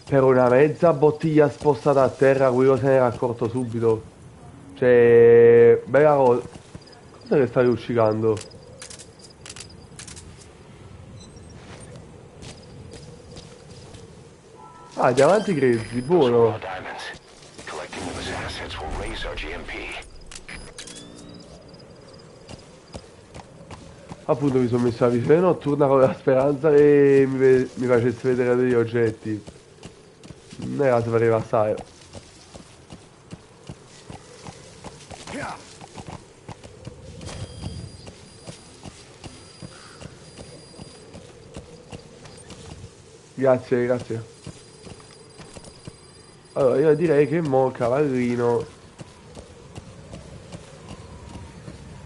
per una mezza bottiglia spostata a terra quello se ne era accorto subito. Cioè bella cosa. Cosa che stai luccicando? Ah, diamanti grezzi, buono. Appunto mi sono messo la visione notturna con la speranza che mi facesse vedere degli oggetti. Non era se pareva assai. Grazie, grazie. Allora io direi che mo cavallino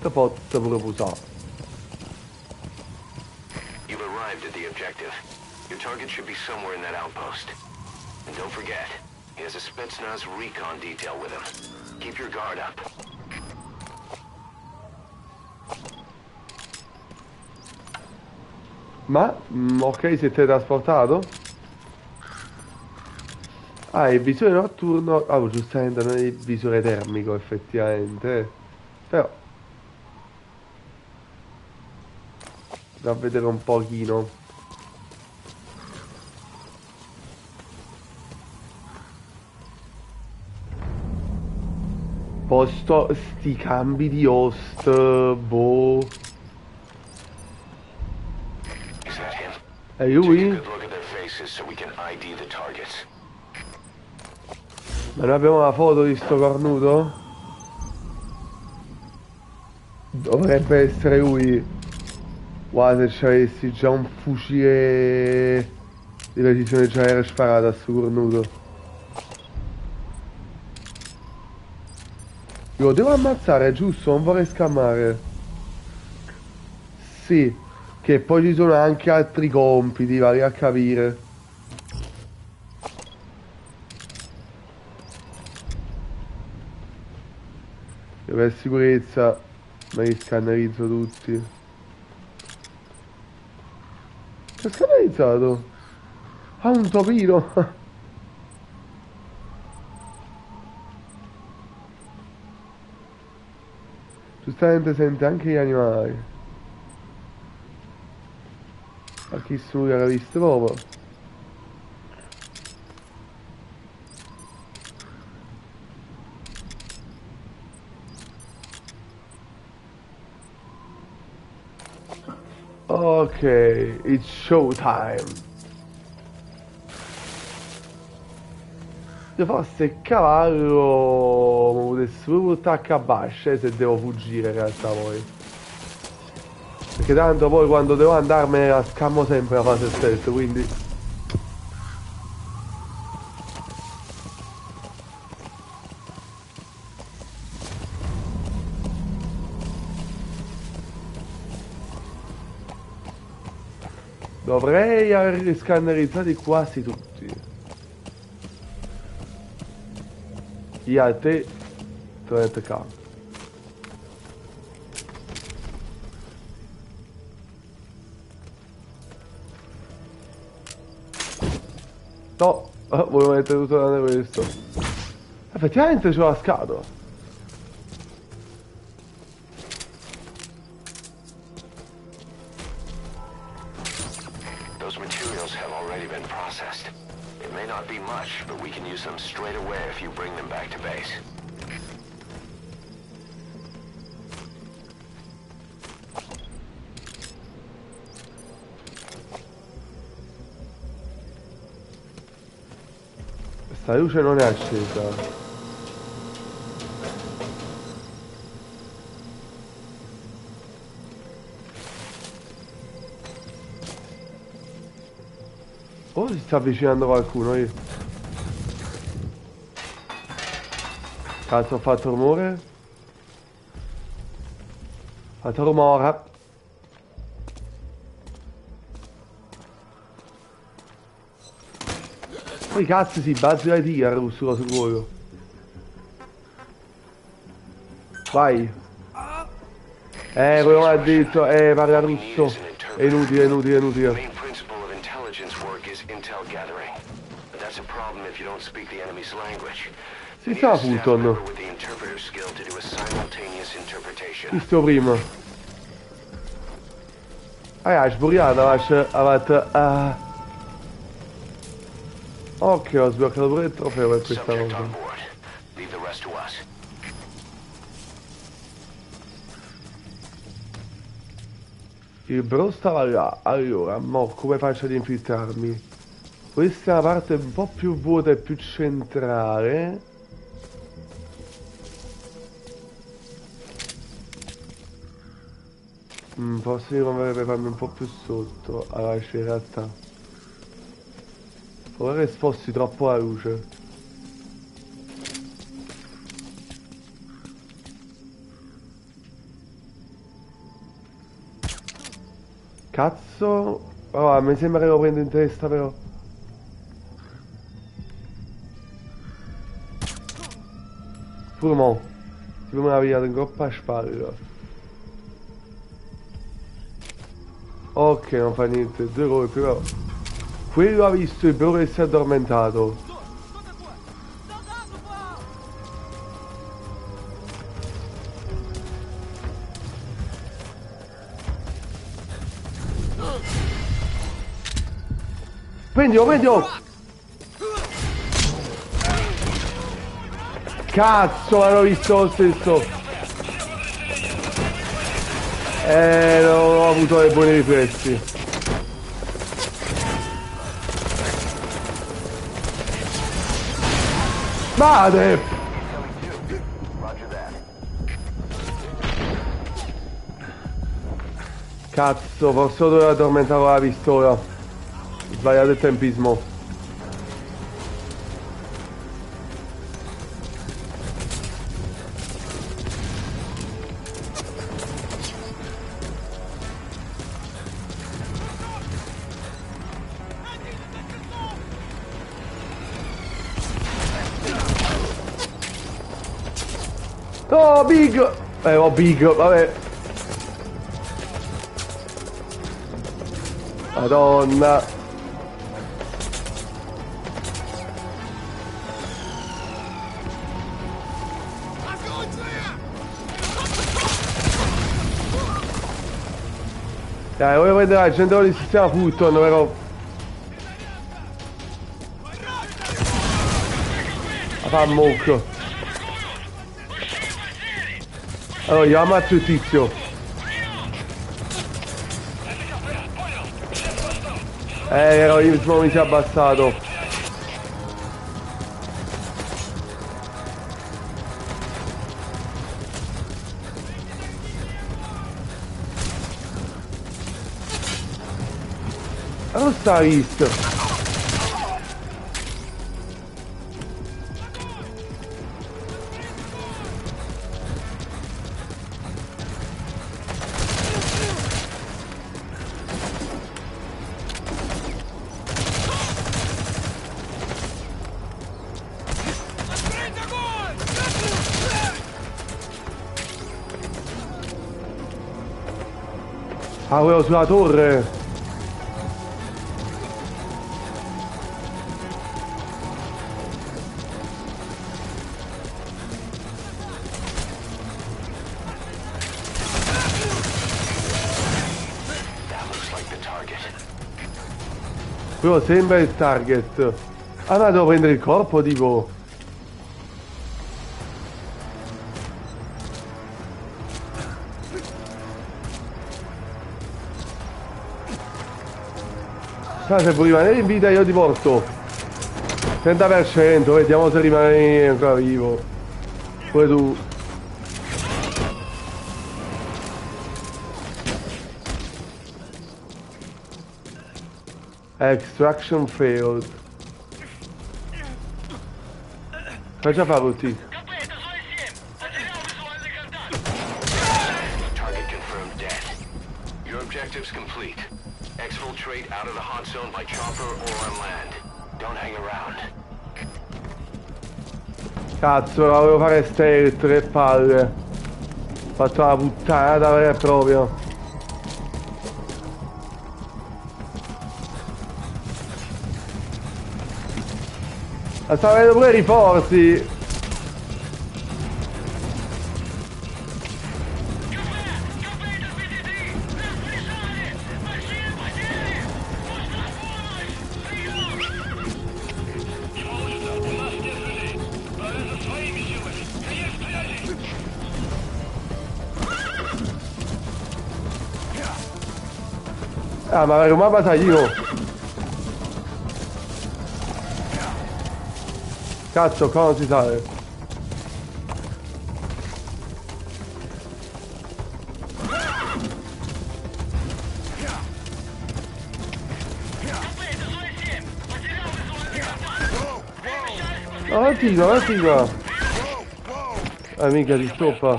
te posso pure usare. Your target should be somewhere in that outpost. And don't forget, he has a Spetsnaz recon detail with him. Keep your guard up. Ma, ok, si è teletrasportato? Ah, il visore notturno... Ah, giustamente non è il visore termico, effettivamente. Però... da vedere un pochino. Posto sti cambi di host, boh. È lui? Ma noi abbiamo la foto di sto cornuto? Dovrebbe essere lui. Guarda se avessi già un fucile di precisione già era sparato a sto cornuto. Lo devo ammazzare, giusto? Non vorrei scammare. Sì, che poi ci sono anche altri compiti, vari a capire. Io per sicurezza me li scannerizzo tutti. Che ho scannerizzato? Ah, un topino! Giustamente sente anche gli animali. Ma chi sono che l'ha visto proprio? Ok, it's showtime. Se fosse il cavallo mi potesse proprio portare a basce se devo fuggire in realtà poi. Perché tanto poi quando devo andarmene la scammo sempre la fase stealth, quindi... dovrei aver scannerizzati quasi tutti. Gli altri tornate qua. No, Oh, volevo mettere tutto tranne questo. Effettivamente c'ho la scatola. Those materials have already been processed. It may not be much, but we can use them straight away if you bring them back to base. Questa luce non è accesa. Oh, si sta avvicinando qualcuno io. Cazzo, ho fatto rumore? Ho fatto rumore. Poi cazzo si bazzi la tigre russulo sul cuoio. Vai. Quello mi ha detto, parla russo. È inutile, è inutile, è inutile. Si sta Fulton. Visto prima. Ragazzi, sburiata, avete... Ok, ho sbloccato pure il trofeo per questa cosa. Il bro stava là. Allora, mo come faccio ad infiltrarmi? Questa è una parte un po' più vuota e più centrale. Posso rimuovere per farmi un po' più sotto. Allora, c'è in realtà. Ora che sposti troppo la luce. Cazzo. Oh, mi sembra che lo prendo in testa però. Pure mo. Tipo me l'ha pigliato in coppa a spalla. Ok, non fa niente. 2 colpi però. Quello ha visto il bro che si è addormentato. Prendilo, prendilo! Cazzo, l'hanno visto lo stesso! Non ho avuto dei buoni riflessi. Madre! Cazzo, forse dovevo addormentare la pistola. Sbagliato il tempismo. Oh, big! Oh, big, vabbè. Madonna. Dai, voglio prendere la gente di sistema Fulton, però... La fa mocco. Allora, io ammazzo il tizio. Io mi si è abbassato. Non sta visto. Ah, quello sulla torre. Però sembra il target. Ah, ma devo prendere il corpo, tipo. Ah, se vuoi rimanere in vita io ti porto. 30%, vediamo se rimani ancora vivo. Poi tu. Extraction failed. Faccia fare così. Target confirmed dead. Your objective's complete. Exfiltrate out of the hot zone by chopper or on land. Don't hang around. Cazzo, la volevo fare stealth, che palle. Ho fatto una puttanata vera e propria. Ma sta avendo pure rinforzi. Ah, ma era un battaglino. Cazzo, qua non si sale. Avanti qua. Ah, minchia, si stoppa.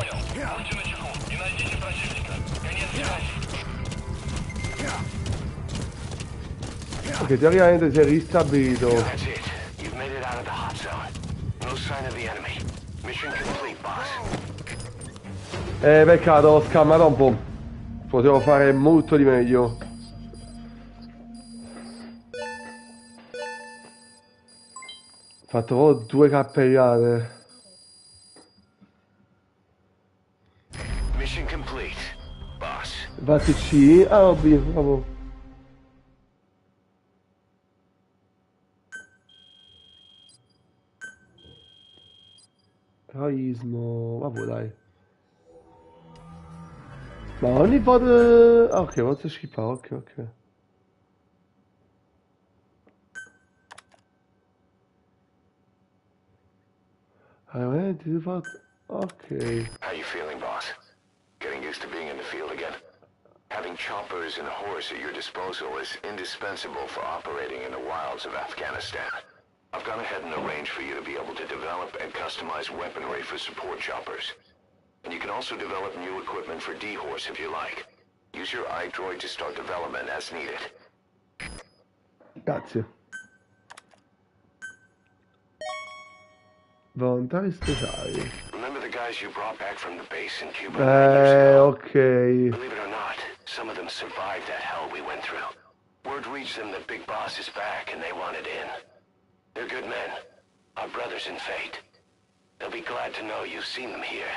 Ok, teoricamente si è ristabilito. That's it. You've made it out of the hot zone. No sign of the enemy. Mission complete, boss. Peccato, ho scammato un po'. Potevo fare molto di meglio. Ho fatto proprio 2 cappellate. Mission complete, boss. Infatti C. Ah, ovvio, bravo. Eroismo. Vabbè, dai. Ma ogni volta... Ah, ok, posso skippare, ok. Allora, ti fatto... Ok. How you feeling, boss? Getting used to being in the field again? Having choppers and horse at your disposal is indispensable for operating in the wilds of Afghanistan. I've gone ahead and arranged for you to be able to develop and customize weaponry for support choppers. And you can also develop new equipment for D-Horse if you like. Use your iDroid to start development as needed. Grazie. Volontari speciali. Remember the guys you brought back from the base in Cuba 9 years ago? Ok. Believe it or not, some of them survived that hell we went through. Word reached them that Big Boss is back and they wanted in. They're good men. Our brothers in fate. They'll be glad to know you've seen them here.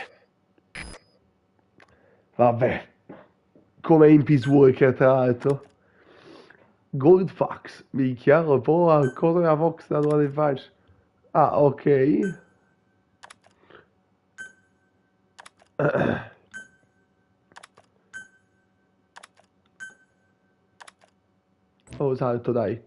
Vabbè. Come in Peace Walker, tra l'altro. Gold Fox. Mi chiaro, poi ancora una Fox da dove ti faccio. Ah, ok. Oh, salto, dai.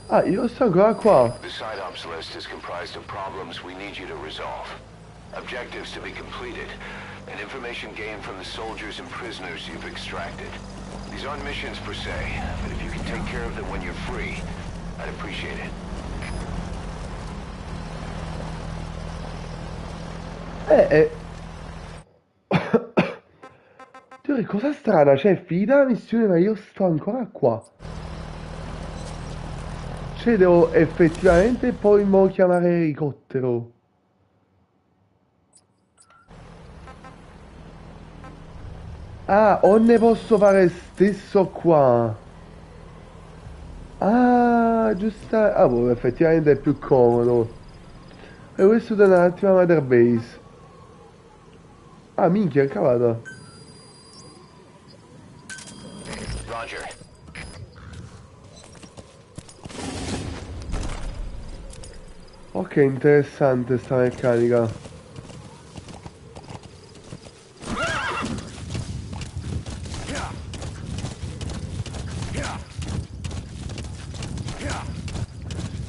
Ah, io sto ancora qua. The side ops list is comprised of problems we need you to resolve. Objectives to be completed, and information gained from the soldiers and prisoners you've extracted. These aren't missions per se, but if you can take care of them when you're free, I'd appreciate it. Dio, cosa strana, cioè, finita la missione, ma io sto ancora qua. Cioè, devo effettivamente poi mo chiamare l'elicottero. Ah, o ne posso fare stesso qua. Ah, giusto. Ah, boh, effettivamente è più comodo. E questo da un attimo a Mother Base. Ah, minchia, è cavata. Roger. Ok, interessante sta meccanica.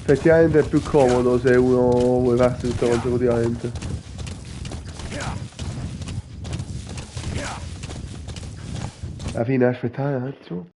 Effettivamente è più comodo se uno vuole farsi tutto consecutivamente. Alla fine, aspettate un attimo.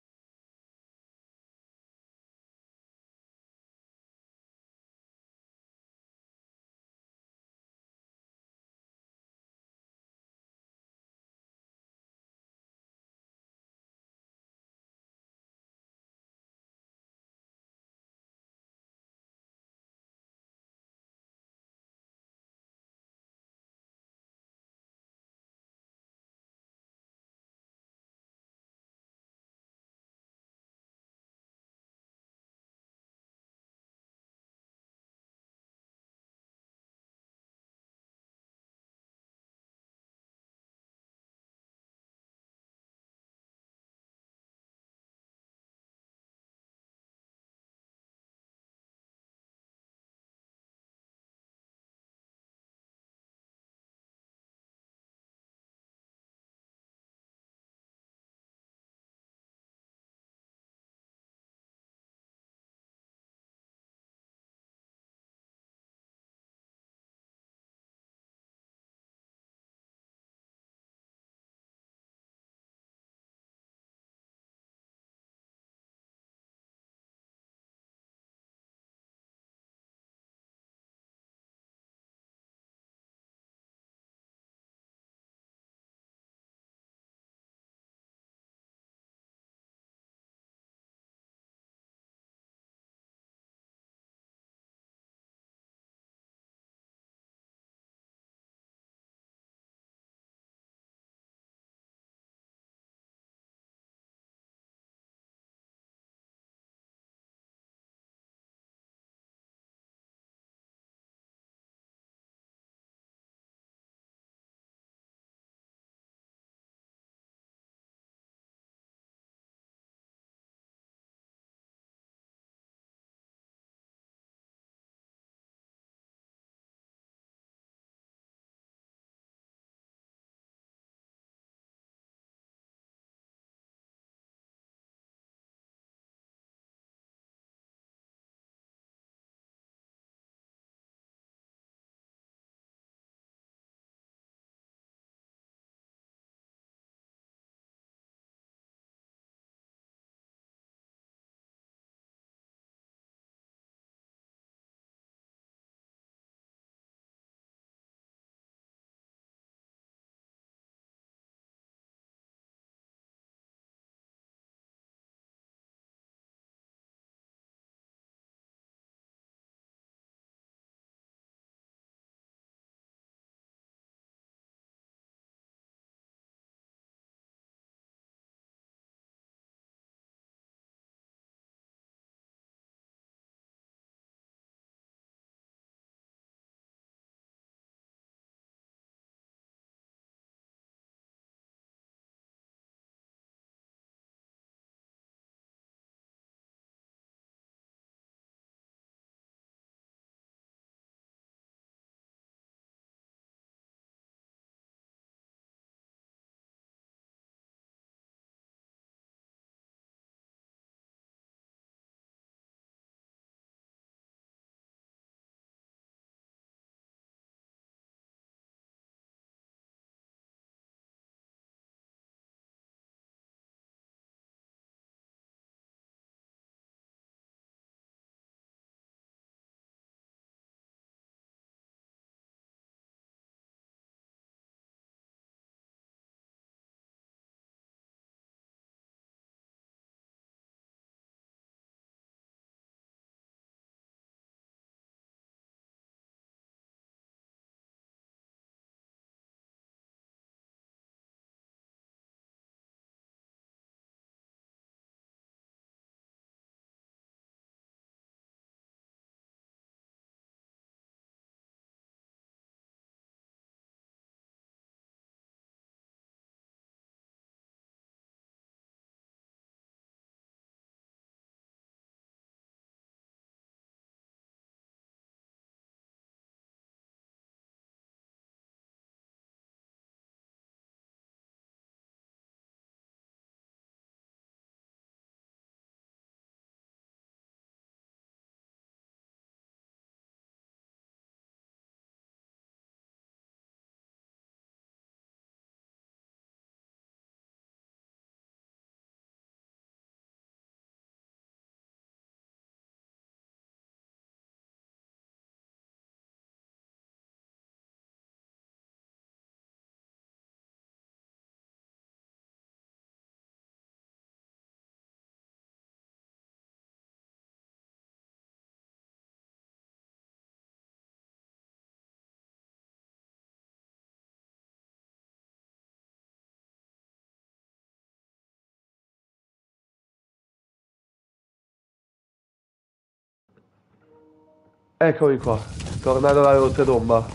Eccomi qua, tornato dalla oltretomba.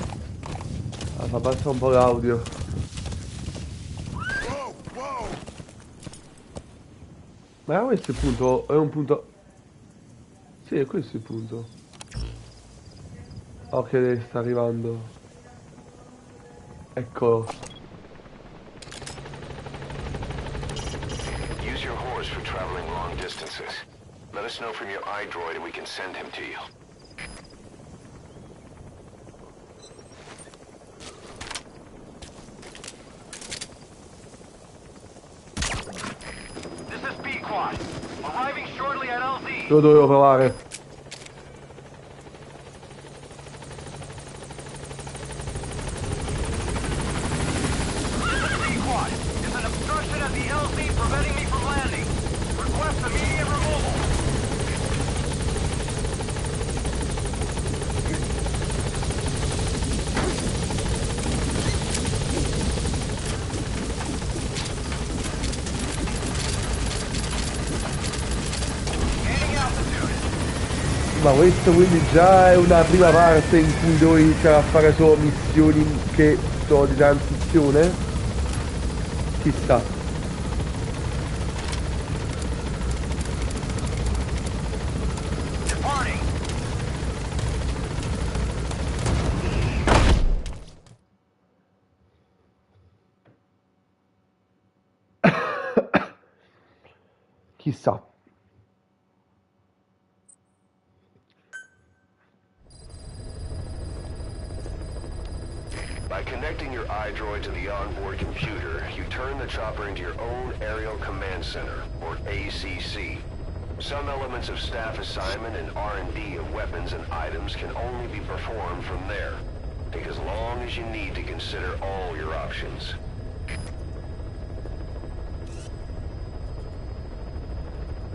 Ah, fa passare un po' l'audio. Ma era questo il punto? È un punto... Sì, è questo il punto. Ok, sta arrivando. Eccolo. Use your horse for traveling long distances. Let us know from your iDroid and we can send him to you. This is B-Quad. Arriving shortly at LZ. Lo dovevo provare. B-Quad. There's an obstruction at the LZ preventing me from landing. Request immediate removal. Gaining altitude. Ma questo quindi già è una prima parte in cui devo iniziare a fare solo missioni che sono di transizione? Chissà. Departing. Chissà. By connecting your iDroid to the onboard computer, you turn the chopper into your own Aerial Command Center, or ACC. Some elements of staff assignment and R&D of weapons and items can only be performed from there. Take as long as you need to consider all your options.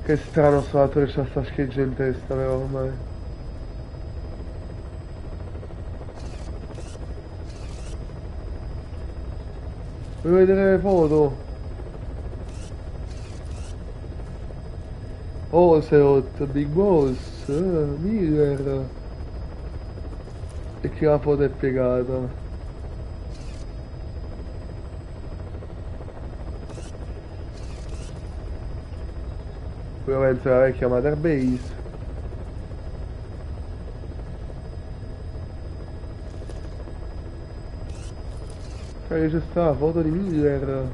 Che strano sto altro che c'ha sta scheggia in testa però ormai. Voglio vedere le foto. Ocelot, Big Boss, Miller. E che la foto è piegata. Quello penso è la vecchia Mother Base. C'è sta la foto di Miller.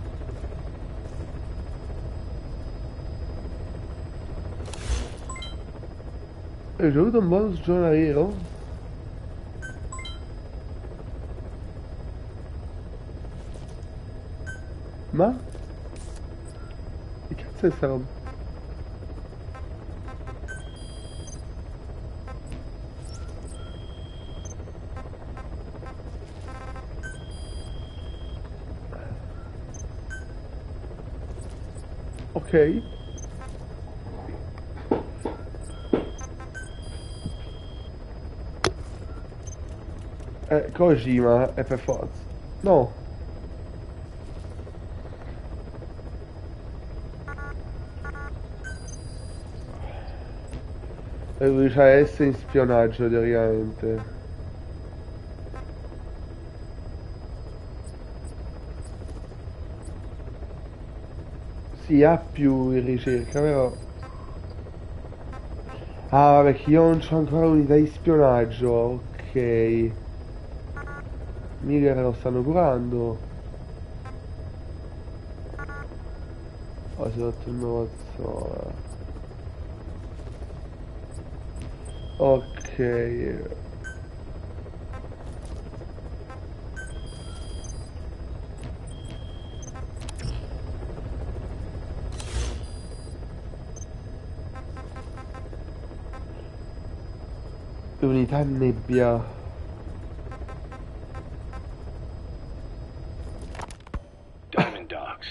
Hai ricevuto un bonus giornaliero? Ma? Che cazzo è sta roba? Ok. Kojima è per forza. No. E lui c'ha S in spionaggio teoricamente. Sì, ha più in ricerca, però... Ah, vabbè, che io non c'ho ancora unità di spionaggio, ok. Miller lo stanno curando. Oh, si è rotto il mio cazzo. Ok. Unità nebbia. Diamond dogs.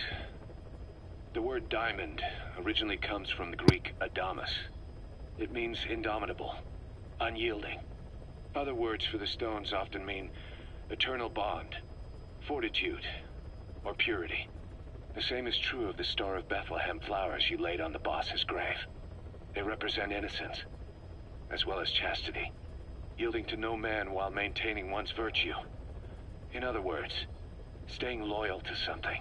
The word diamond originally comes from the Greek adamas. It means indomitable, unyielding. Other words for the stones often mean eternal bond, fortitude, or purity. The same is true of the Star of Bethlehem flowers you laid on the boss's grave. They represent innocence, as well as chastity. yielding to no man while maintaining one's virtue. In other words, staying loyal to something.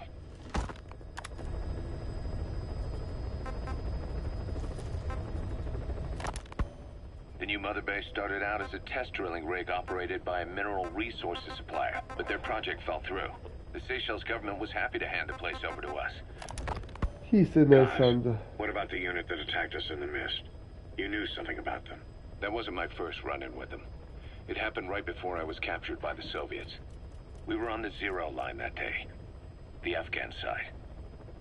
The new mother base started out as a test drilling rig operated by a mineral resources supplier, but their project fell through. The Seychelles government was happy to hand the place over to us. What about the unit that attacked us in the mist? You knew something about them. That wasn't my first run-in with them. It happened right before I was captured by the Soviets. We were on the zero line that day, the Afghan side,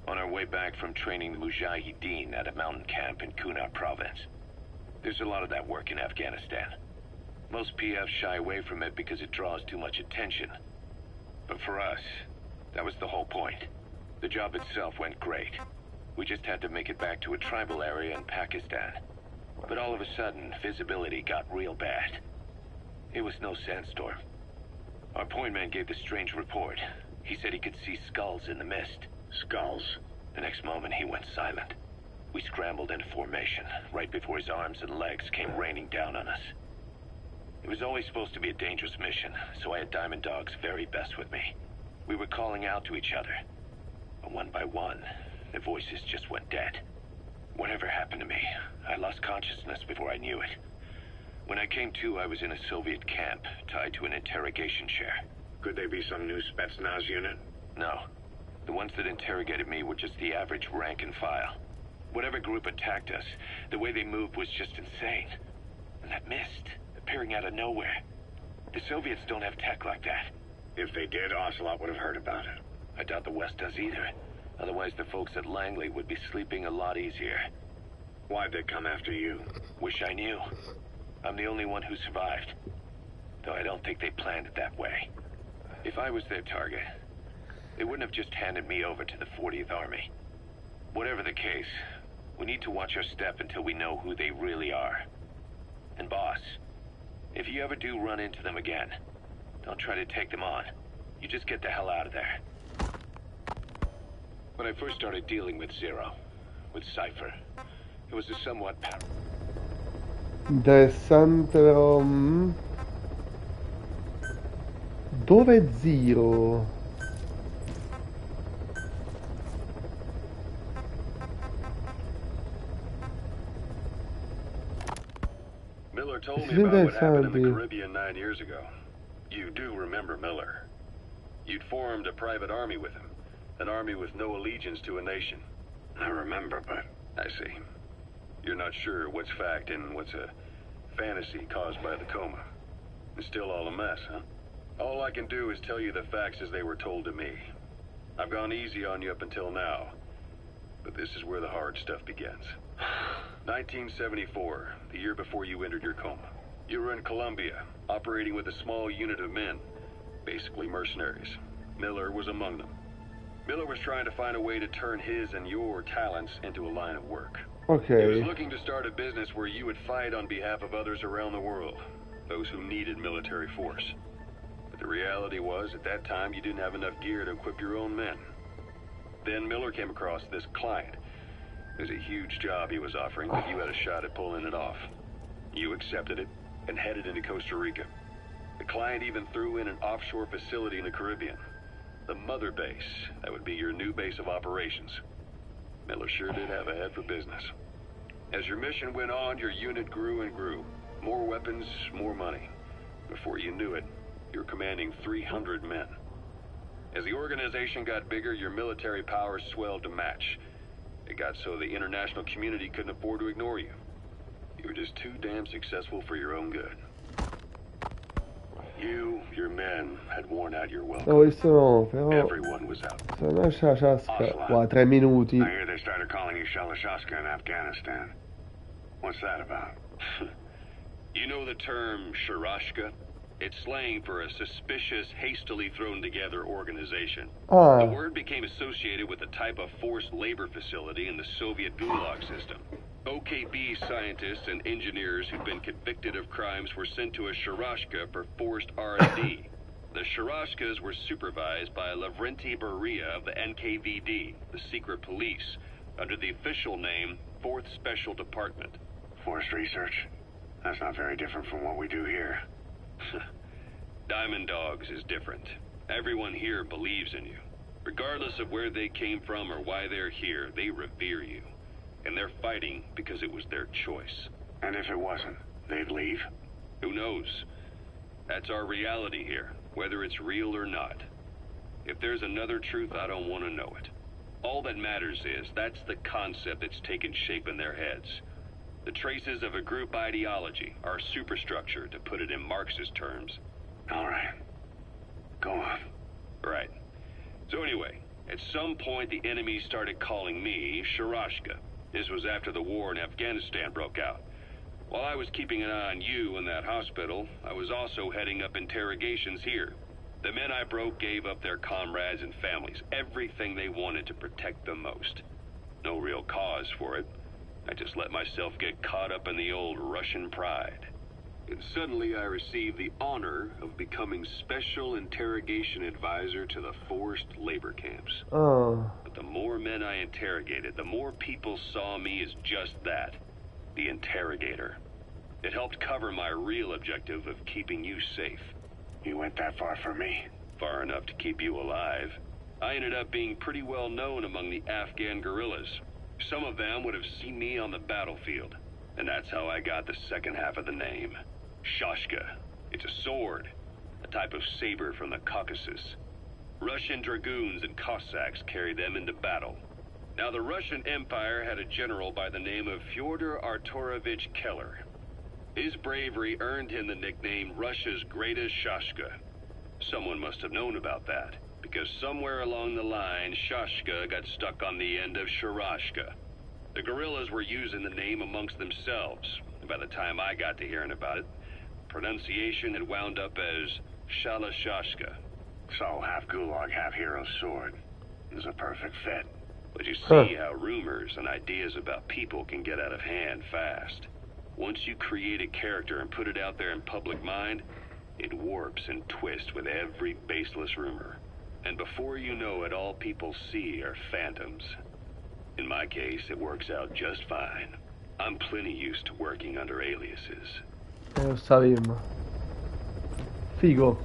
on our way back from training the Mujahideen at a mountain camp in Kunar province. There's a lot of that work in Afghanistan. Most PFs shy away from it because it draws too much attention. But for us, that was the whole point. The job itself went great. We just had to make it back to a tribal area in Pakistan. But all of a sudden, visibility got real bad. It was no sandstorm. Our point man gave the strange report. He said he could see skulls in the mist. Skulls? The next moment, he went silent. We scrambled into formation, right before his arms and legs came raining down on us. It was always supposed to be a dangerous mission, so I had Diamond Dog's very best with me. We were calling out to each other. But one by one, the voices just went dead. Whatever happened to me, I lost consciousness before I knew it. When I came to, I was in a Soviet camp, tied to an interrogation chair. Could they be some new Spetsnaz unit? No. The ones that interrogated me were just the average rank and file. Whatever group attacked us, the way they moved was just insane. And that mist, appearing out of nowhere. The Soviets don't have tech like that. If they did, Ocelot would have heard about it. I doubt the West does either. Otherwise, the folks at Langley would be sleeping a lot easier. Why'd they come after you? Wish I knew. I'm the only one who survived. Though I don't think they planned it that way. If I was their target, they wouldn't have just handed me over to the 40th Army. Whatever the case, we need to watch our step until we know who they really are. And boss, if you ever do run into them again, don't try to take them on. You just get the hell out of there. When I first started dealing with Zero, with Cypher, it was a somewhat interessante però. Dove è Zero? Miller told me about what happened in the Caribbean 9 years ago. You do remember Miller. You'd formed a private army with him. An army with no allegiance to a nation. I remember, but... I see. You're not sure what's fact and what's a fantasy caused by the coma. It's still all a mess, huh? All I can do is tell you the facts as they were told to me. I've gone easy on you up until now. But this is where the hard stuff begins. 1974, the year before you entered your coma. You were in Colombia, operating with a small unit of men, basically mercenaries. Miller was among them. Miller was trying to find a way to turn his and your talents into a line of work. Okay. He was looking to start a business where you would fight on behalf of others around the world, those who needed military force. But the reality was, at that time, you didn't have enough gear to equip your own men. Then Miller came across this client. It was a huge job he was offering, but you had a shot at pulling it off. You accepted it and headed into Costa Rica. The client even threw in an offshore facility in the Caribbean. The mother base, that would be your new base of operations. Miller sure did have a head for business. As your mission went on, your unit grew and grew. More weapons, more money. Before you knew it, you were commanding 300 men. As the organization got bigger, your military powers swelled to match. It got so the international community couldn't afford to ignore you. You were just too damn successful for your own good. You, your men, had worn out your welcome. Ho visto no, però Everyone was out. se lascia ciasca qua 3 minuti. I hear they started calling you Shalashashka in Afghanistan. What's that about? You know the term Sharashka? It's slang for a suspicious, hastily thrown together organization. The word became associated with a type of forced labor facility in the Soviet Gulag system. OKB scientists and engineers who'd been convicted of crimes were sent to a Sharashka for forced R&D. The Sharashkas were supervised by Lavrenti Beria of the NKVD, the secret police, under the official name 4th Special Department. Forced research? That's not very different from what we do here. Diamond Dogs is different. Everyone here believes in you. Regardless of where they came from or why they're here, they revere you. And they're fighting because it was their choice. And if it wasn't, they'd leave? Who knows? That's our reality here, whether it's real or not. If there's another truth, I don't want to know it. All that matters is that's the concept that's taken shape in their heads. The traces of a group ideology, our superstructure, to put it in Marxist terms. All right. Go on. Right. So anyway, at some point the enemy started calling me Sharashka. This was after the war in Afghanistan broke out. While I was keeping an eye on you in that hospital, I was also heading up interrogations here. The men I broke gave up their comrades and families, everything they wanted to protect them most. No real cause for it. I just let myself get caught up in the old Russian pride. And suddenly I received the honor of becoming Special Interrogation Advisor to the forced labor camps. Oh. But the more men I interrogated, the more people saw me as just that, the interrogator. It helped cover my real objective of keeping you safe. You went that far for me? Far enough to keep you alive. I ended up being pretty well known among the Afghan guerrillas. Some of them would have seen me on the battlefield. And that's how I got the second half of the name. Shashka. It's a sword, a type of saber from the Caucasus. Russian dragoons and Cossacks carried them into battle. Now the Russian Empire had a general by the name of Fyodor Arturovich Keller. His bravery earned him the nickname Russia's Greatest Shashka. Someone must have known about that, because somewhere along the line, Shashka got stuck on the end of Sharashka. The guerrillas were using the name amongst themselves, and by the time I got to hearing about it, pronunciation had wound up as Shalashashka. So half gulag, half hero sword. Is a perfect fit. But you see how rumors and ideas about people can get out of hand fast. Once you create a character and put it out there in public mind, it warps and twists with every baseless rumor. And before you know it, all people see are phantoms. In my case, it works out just fine. I'm plenty used to working under aliases. Lo sabem. Figo.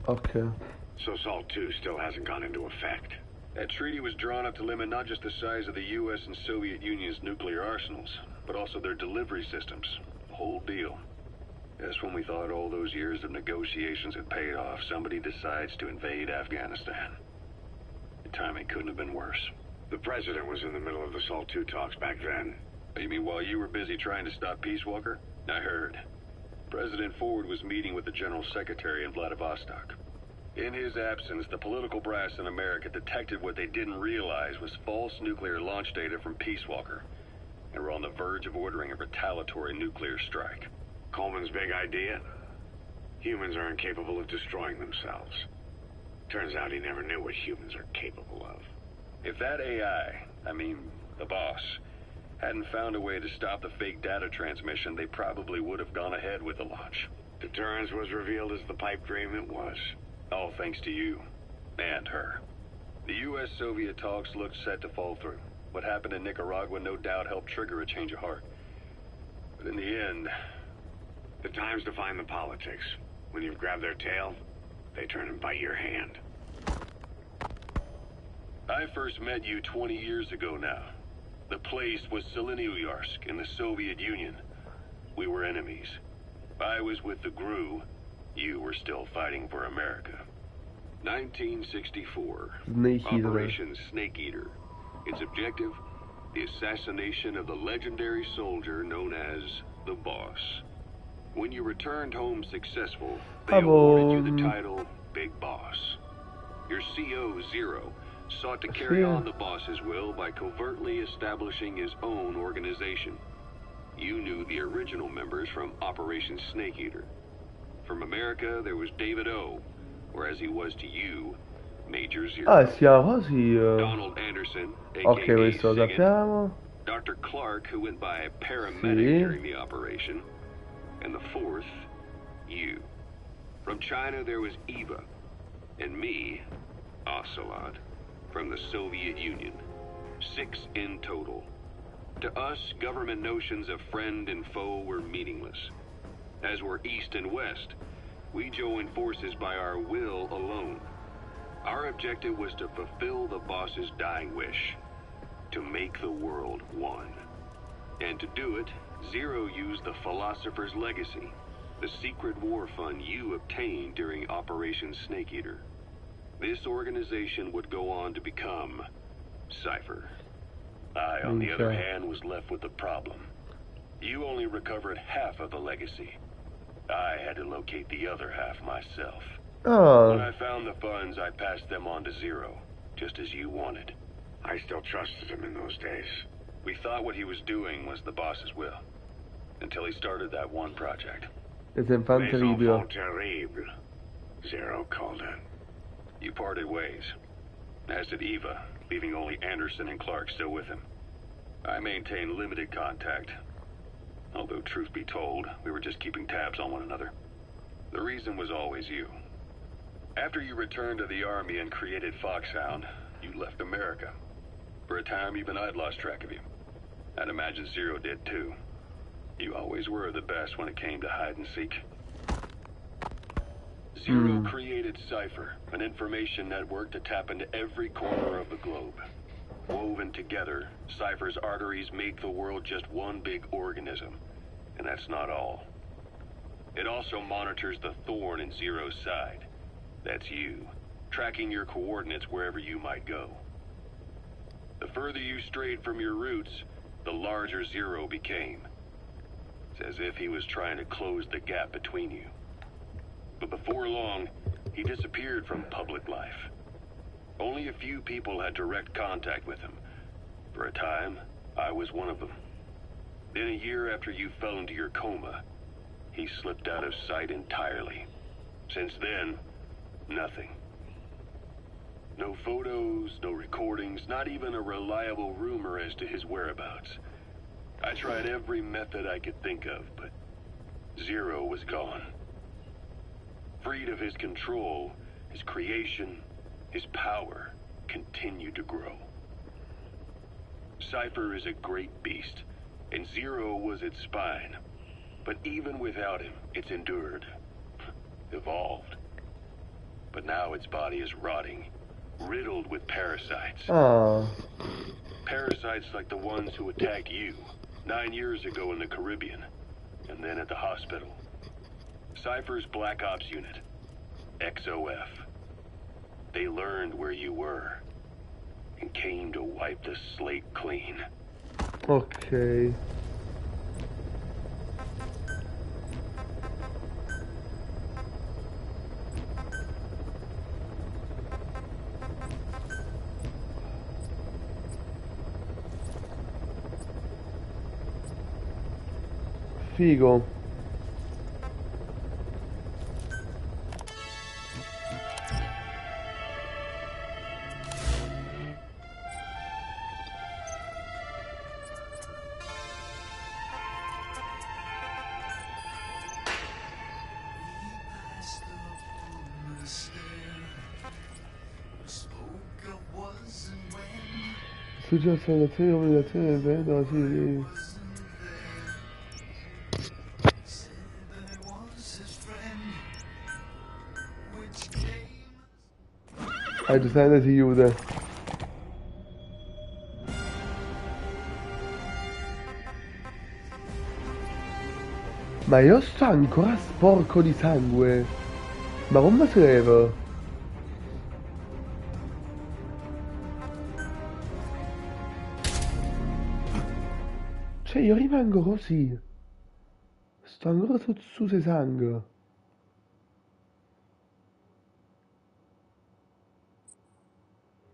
Okay. So SALT 2 still hasn't gone into effect. That treaty was drawn up to limit not just the size of the U.S. and Soviet Union's nuclear arsenals, but also their delivery systems. The whole deal. Just when we thought all those years of negotiations had paid off, somebody decides to invade Afghanistan. The timing couldn't have been worse. The president was in the middle of the SALT 2 talks back then. You mean while you were busy trying to stop Peace Walker? I heard. President Ford was meeting with the General Secretary in Vladivostok. In his absence, the political brass in America detected what they didn't realize was false nuclear launch data from Peace Walker, and were on the verge of ordering a retaliatory nuclear strike. Coleman's big idea? Humans are incapable of destroying themselves. Turns out he never knew what humans are capable of. If that AI, the boss, hadn't found a way to stop the fake data transmission, they probably would have gone ahead with the launch. Deterrence was revealed as the pipe dream it was. All thanks to you. And her. The U.S.-Soviet talks looked set to fall through. What happened in Nicaragua no doubt helped trigger a change of heart. But in the end... The time's to find the politics. When you've grabbed their tail, they turn and bite your hand. I first met you 20 years ago now. The place was Selenouyarsk in the Soviet Union. We were enemies. I was with the GRU. You were still fighting for America. 1964. Operation Snake Eater. Its objective? The assassination of the legendary soldier known as the Boss. When you returned home successful, they awarded you the title Big Boss. Your CO, Zero, sought to carry on the boss's will by covertly establishing his own organization. You knew the original members from Operation Snake Eater. From America, there was David O, whereas he was to you, Major Zero. Ah, si chiama così. Donald Anderson, Ok, aka questo lo sappiamo. Dr. Clark, who went by a paramedic during the operation. And the fourth, you. From China, there was Eva. And me, Ocelot, from the Soviet Union. 6 in total. To us, government notions of friend and foe were meaningless. As were East and West, we joined forces by our will alone. Our objective was to fulfill the boss's dying wish, to make the world one. And to do it, Zero used the Philosopher's Legacy, the secret war fund you obtained during Operation Snake Eater. This organization would go on to become Cypher. I, on the other hand, was left with the problem. You only recovered half of the legacy. I had to locate the other half myself. When I found the funds, I passed them on to Zero, just as you wanted. I still trusted him in those days. We thought what he was doing was the boss's will, until he started that one project. Les enfants terribles. Terrible, Zero called it. You parted ways, as did Eva, leaving only Anderson and Clark still with him. I maintained limited contact, although truth be told, we were just keeping tabs on one another. The reason was always you. After you returned to the Army and created Foxhound, you left America. For a time, even I'd lost track of you. I'd imagine Zero did too. You always were the best when it came to hide and seek. Zero created Cypher, an information network to tap into every corner of the globe. Woven together, Cypher's arteries make the world just one big organism. And that's not all. It also monitors the thorn in Zero's side. That's you, tracking your coordinates wherever you might go. The further you strayed from your roots, the larger Zero became. It's as if he was trying to close the gap between you. But before long, he disappeared from public life. Only a few people had direct contact with him. For a time, I was one of them. Then a year after you fell into your coma, he slipped out of sight entirely. Since then, nothing. No photos, no recordings, not even a reliable rumor as to his whereabouts. I tried every method I could think of, but Zero was gone. Freed of his control, his creation, his power continued to grow. Cypher is a great beast, and Zero was its spine. But even without him, it's endured, evolved. But now its body is rotting, riddled with parasites. Parasites like the ones who attacked you 9 years ago in the Caribbean, and then at the hospital. Cypher's Black Ops unit, XOF. They learned where you were, and came to wipe the slate clean. Ok. Figo. Suggestione, obbligazione, vedo, sì. Giustamente si chiude. Ma io sto ancora sporco di sangue. Ma come si leva? Cioè io rimango così. Sto ancora su se sangue.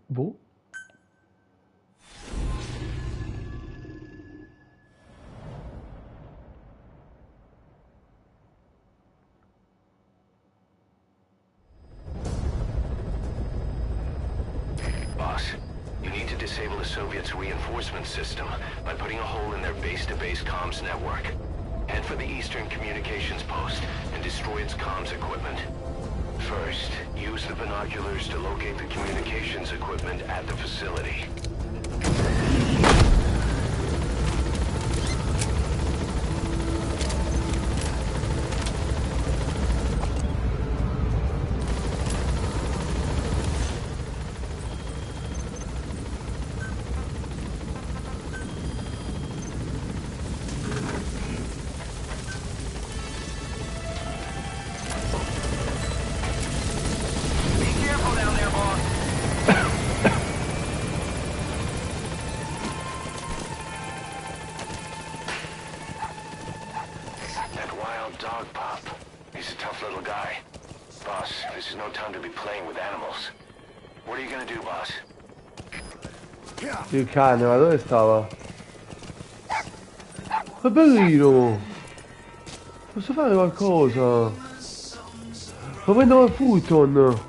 Boh. Boss, you need to disable the Soviets' reinforcement system by putting a hole in their base-to-base comms network. Head for the Eastern Communications Post and destroy its comms equipment. First, use the binoculars to locate the communications equipment at the facility. Dog pup. He's a tough little guy. Boss, this is no time to be playing with animals. What are you gonna do, boss? Il cane, ma dove stava? È bellino! Posso fare qualcosa? Lo prendo il Fulton!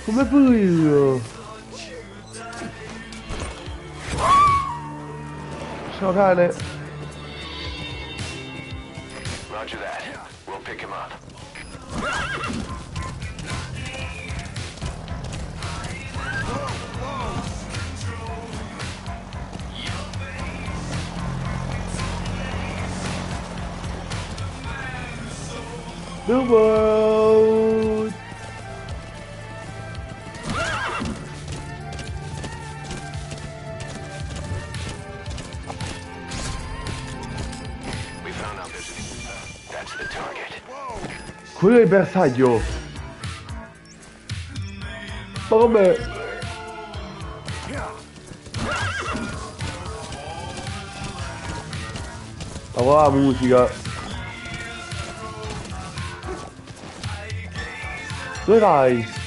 Com'è bello! Ciao cane! Roger that. We'll pick him up. The world! We found out there's That's the target. Quello è il bersaglio! Ma com'è? Ma qua la musica! Dove vai?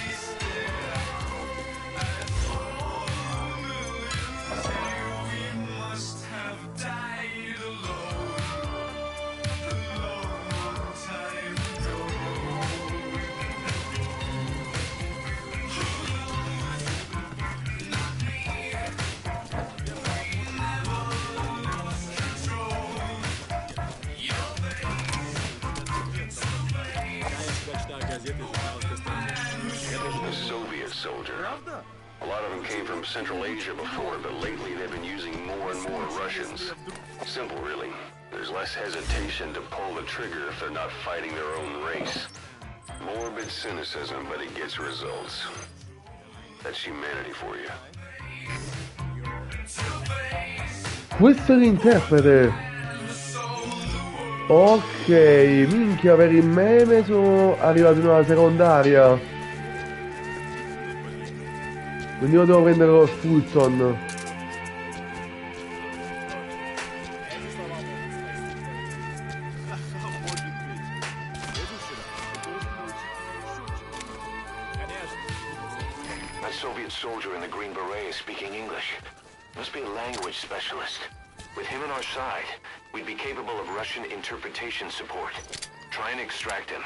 Soldier. A lot of them came from Central Asia before, but lately they've been using more and more Russians. Simple, really. There's less hesitation to pull the trigger if they're not fighting their own race. Morbid cynicism, but it gets results. That's humanity for you. Questo è l'interprete. Ok, minchia, per il meme sono arrivato in una secondaria. Quindi io devo prendere lo Fulton. That Soviet soldier in the green beret is speaking English. Must be a language specialist. With him on our side, we'd be capable of Russian interpretation support. Try and extract him.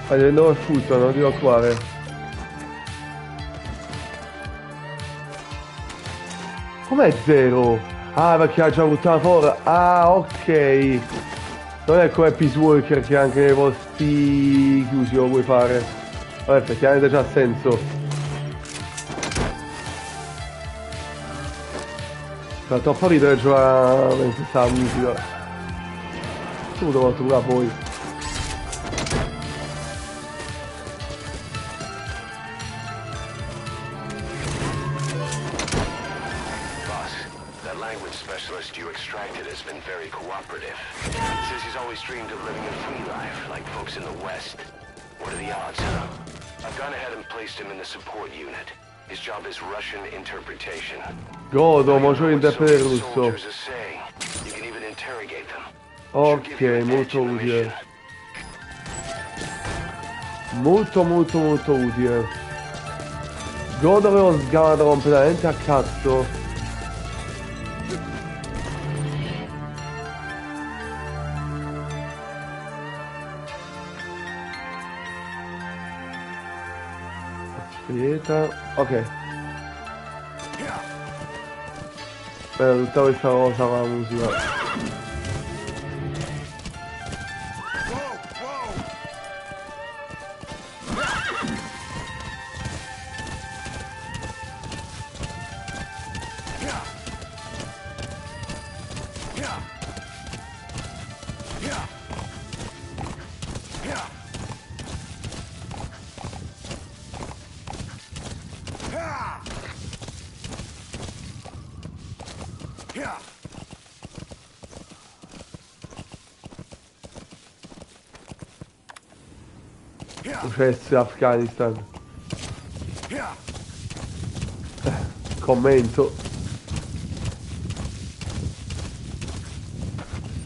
Prendo il Fulton, non ti preoccupare. Com'è zero? Ah, perché ha già buttato fuori. Ah, ok. Non è come Peace Walker che anche nei posti chiusi lo puoi fare. Vabbè, effettivamente c'ha senso. Fa troppo ridere giocare mentre sta la musica. Subito molto pure a voi. You extracted has been very cooperative. Says he's always dreamed of living a free life, like folks in the West. What are the odds, huh? I've gone ahead and placed him in the support unit. His job is Russian interpretation. Godo, mo c'ho l'interprete What russo. soldiers are saying. You can even interrogate them. Ok, molto utile. Molto utile. Godo avevo sgamato completamente a cazzo. Aspetta. Ok. Bella tutta questa cosa con la musica. Processi Afghanistan. Commento.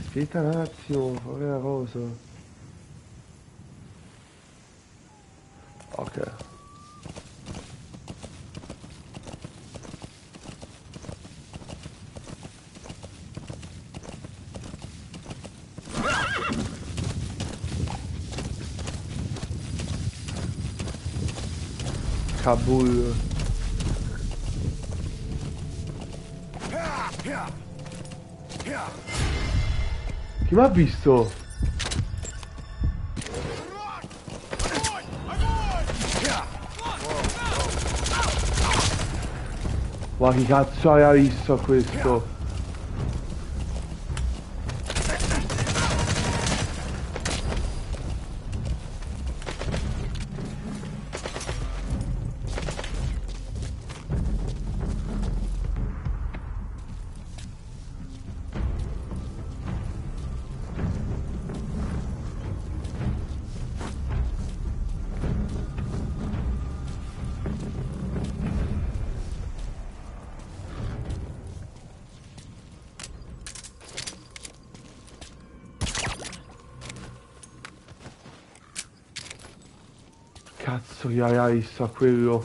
Aspetta un attimo, fare una cosa. Ok. Kabul. Chi mi ha visto? Ma chi cazzo aveva visto questo? Cazzo chi aveva visto a quello?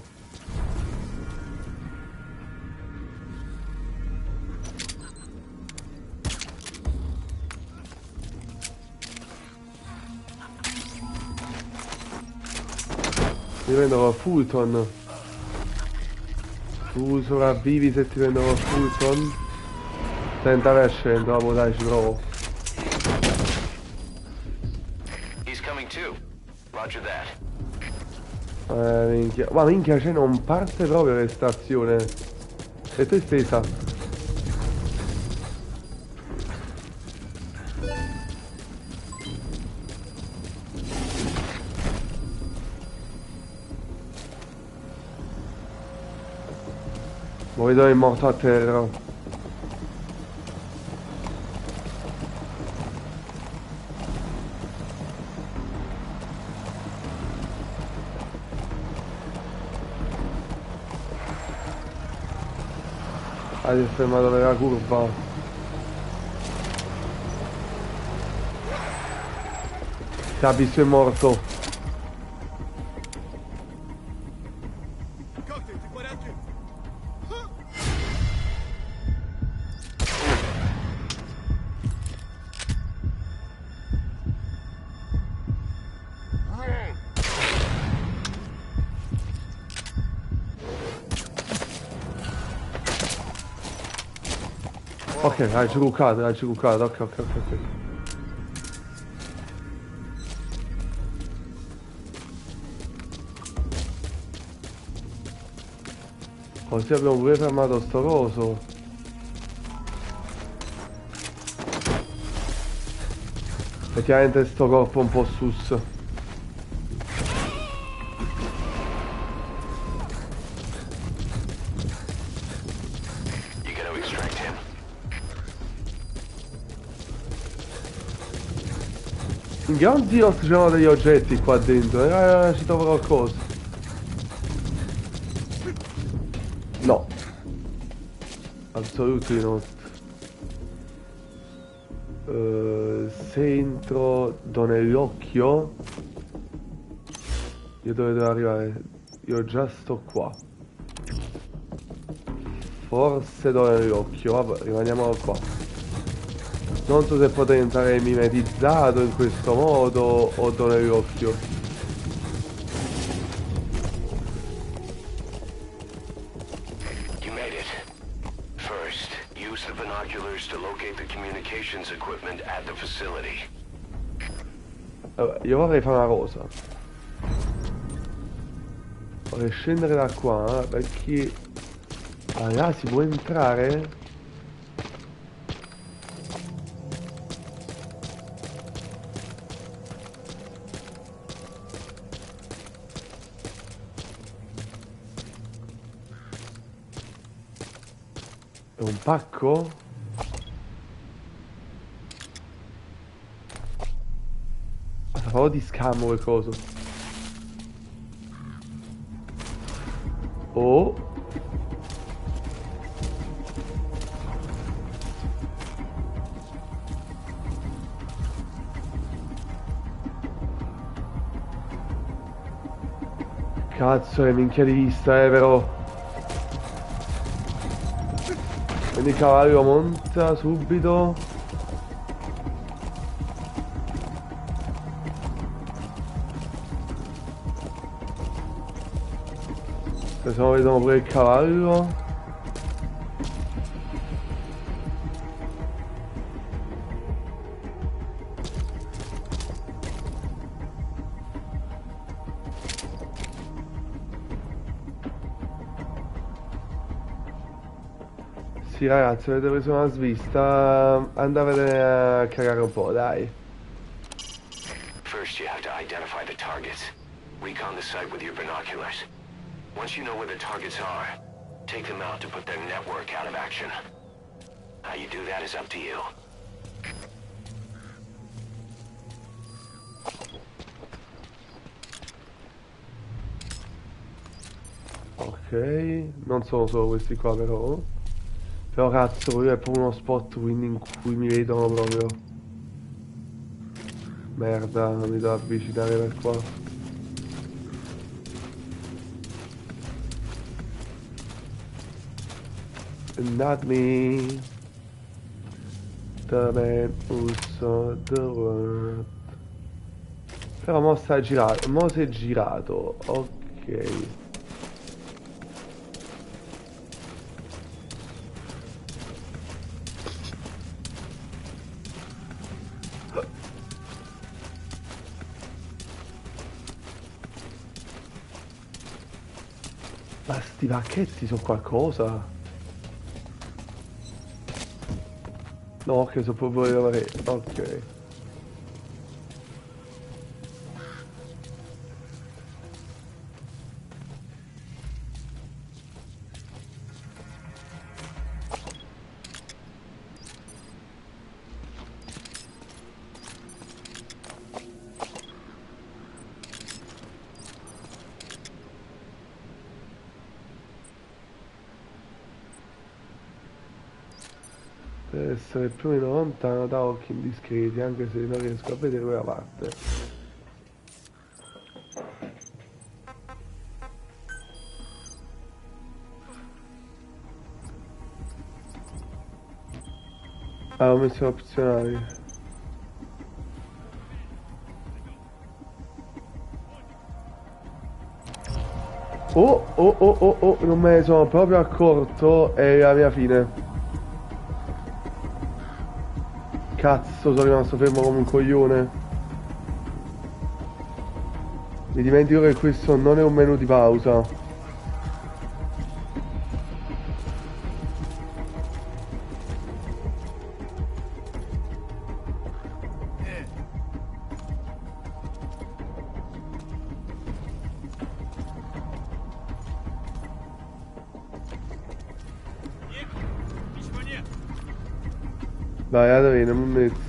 Ti prendono Fulton. Tu sopravvivi se ti prendono Fulton. 30%, dopo dai ci provo. He's coming too. Roger that. Minchia. Ma minchia, cioè non parte proprio l'estrazione. E tu stessa. Mo vedo il morto a terra. Ah, si è fermato per la curva. Si ha visto il morto. Ok, hai cuccato, ok. Così abbiamo pure fermato sto coso. Effettivamente sto corpo un po' sus. Oddio, c'erano degli oggetti qua dentro, ci trovo qualcosa. No. Absolutely not. Se entro do nell'occhio, io dove devo arrivare? Io già sto qua. Forse do nell'occhio, vabbè, rimaniamo qua. Non so se potrei entrare mimetizzato in questo modo o do nell'occhio. Allora, io vorrei fare una cosa. Vorrei scendere da qua perché... Ah, là si può entrare? È un pacco? Farò di scammo quel coso. Oh. Cazzo, che minchia di vista, però. Quindi il cavallo monta subito. Se no vedono pure il cavallo. Sì ragazzi, avete preso una svista. Andate a cagare un po', dai. First you have to identify the targets. Recon the site with your binoculars. Once you know where the targets are, take them out to put their network out of action. How you do that is up to you. Ok, non sono solo questi qua però. Però cazzo, quello è proprio uno spot quindi in cui mi vedono proprio. Merda, non mi devo avvicinare per qua. Not me. The man who saw the world. Però mo sta girato, mo si è girato, ok. Ma sti pacchetti sono qualcosa? No, ok, sono proprio le varie, ok. Deve essere più o meno lontano da occhi indiscreti, anche se non riesco a vedere quella parte. Ah, ho messo opzionali. Oh, non me ne sono proprio accorto, è la mia fine. Cazzo, sono rimasto fermo come un coglione. Mi dimentico che questo non è un menu di pausa. Dai, Adriano, non mi metti.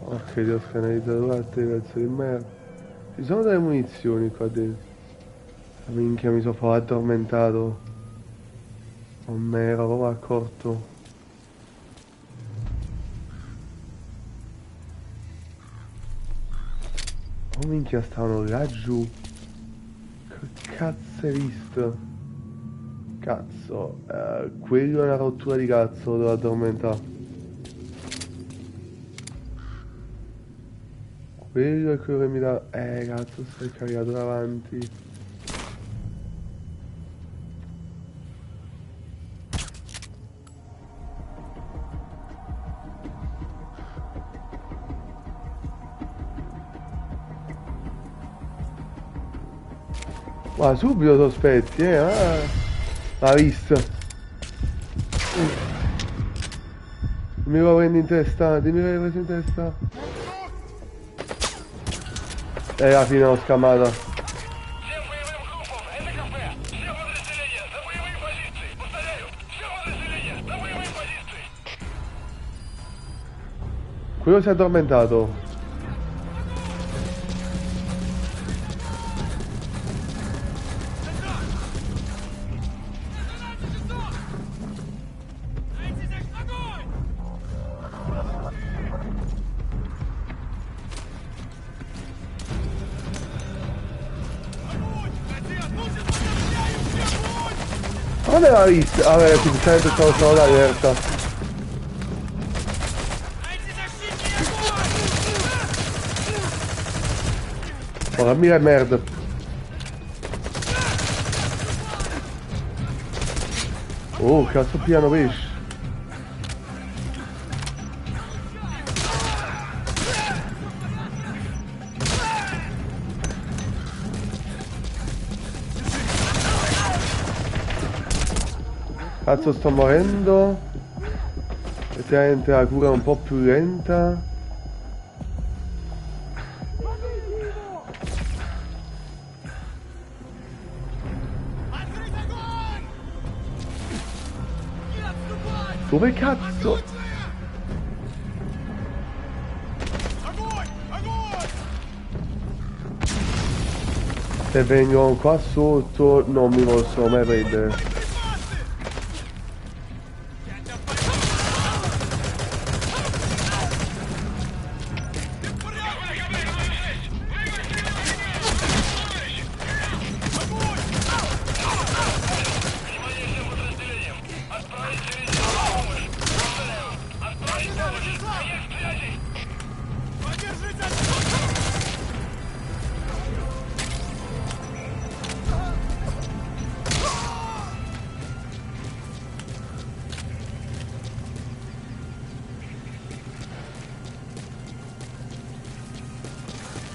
Ok, ti ho scanalizzato l'altro pezzo di merda. Ci sono delle munizioni qua dentro. Minchia, mi sono proprio addormentato. Non me ne ero proprio accorto. Oh minchia, stavano laggiù. Che cazzo hai visto? Cazzo, quello è una rottura di cazzo, devo addormentare. Quello è quello che mi dà... cazzo, stai caricato davanti. Ma subito sospetti, l'ha visto. Mi lo prendi in testa, dimmi che l'hai preso in testa. E alla fine l'ho scamata. Всем боевым группам, это кафе! Все подразделения, на боевые позиции! Повторяю, все подразделения, на боевые позиции! Quello si è addormentato. Ma non l'ha vista? Vabbè, semplicemente stavo solo da alerta. Oh, dammi la merda. Oh, cazzo piano pesce. Cazzo sto morendo. Effettivamente la cura è un po' più lenta. Dove cazzo? Se vengono qua sotto non mi posso mai prendere.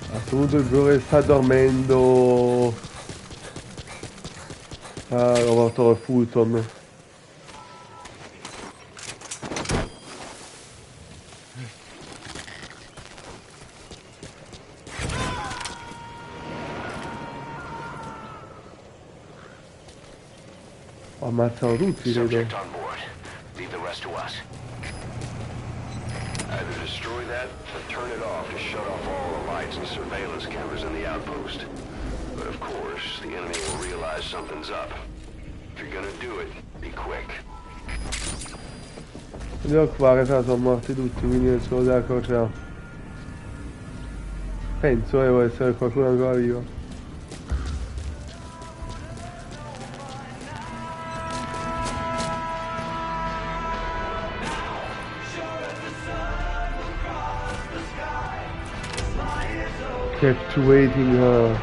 Assoluto il giocatore sta dormendo. Ah, ho portato il Fulton. Ho ammazzato tutti, credo. Subject on board. Leave the rest to us. Either destroy that or turn it off to shut off all the lights and surveillance cameras in the outpost. But of course, the enemy will realize something's up. If you're gonna do it, be quick. Non devo occupare, sono morti tutti, quindi nessuno della croce. Penso devo essere qualcuno ancora vivo. Kept waiting her.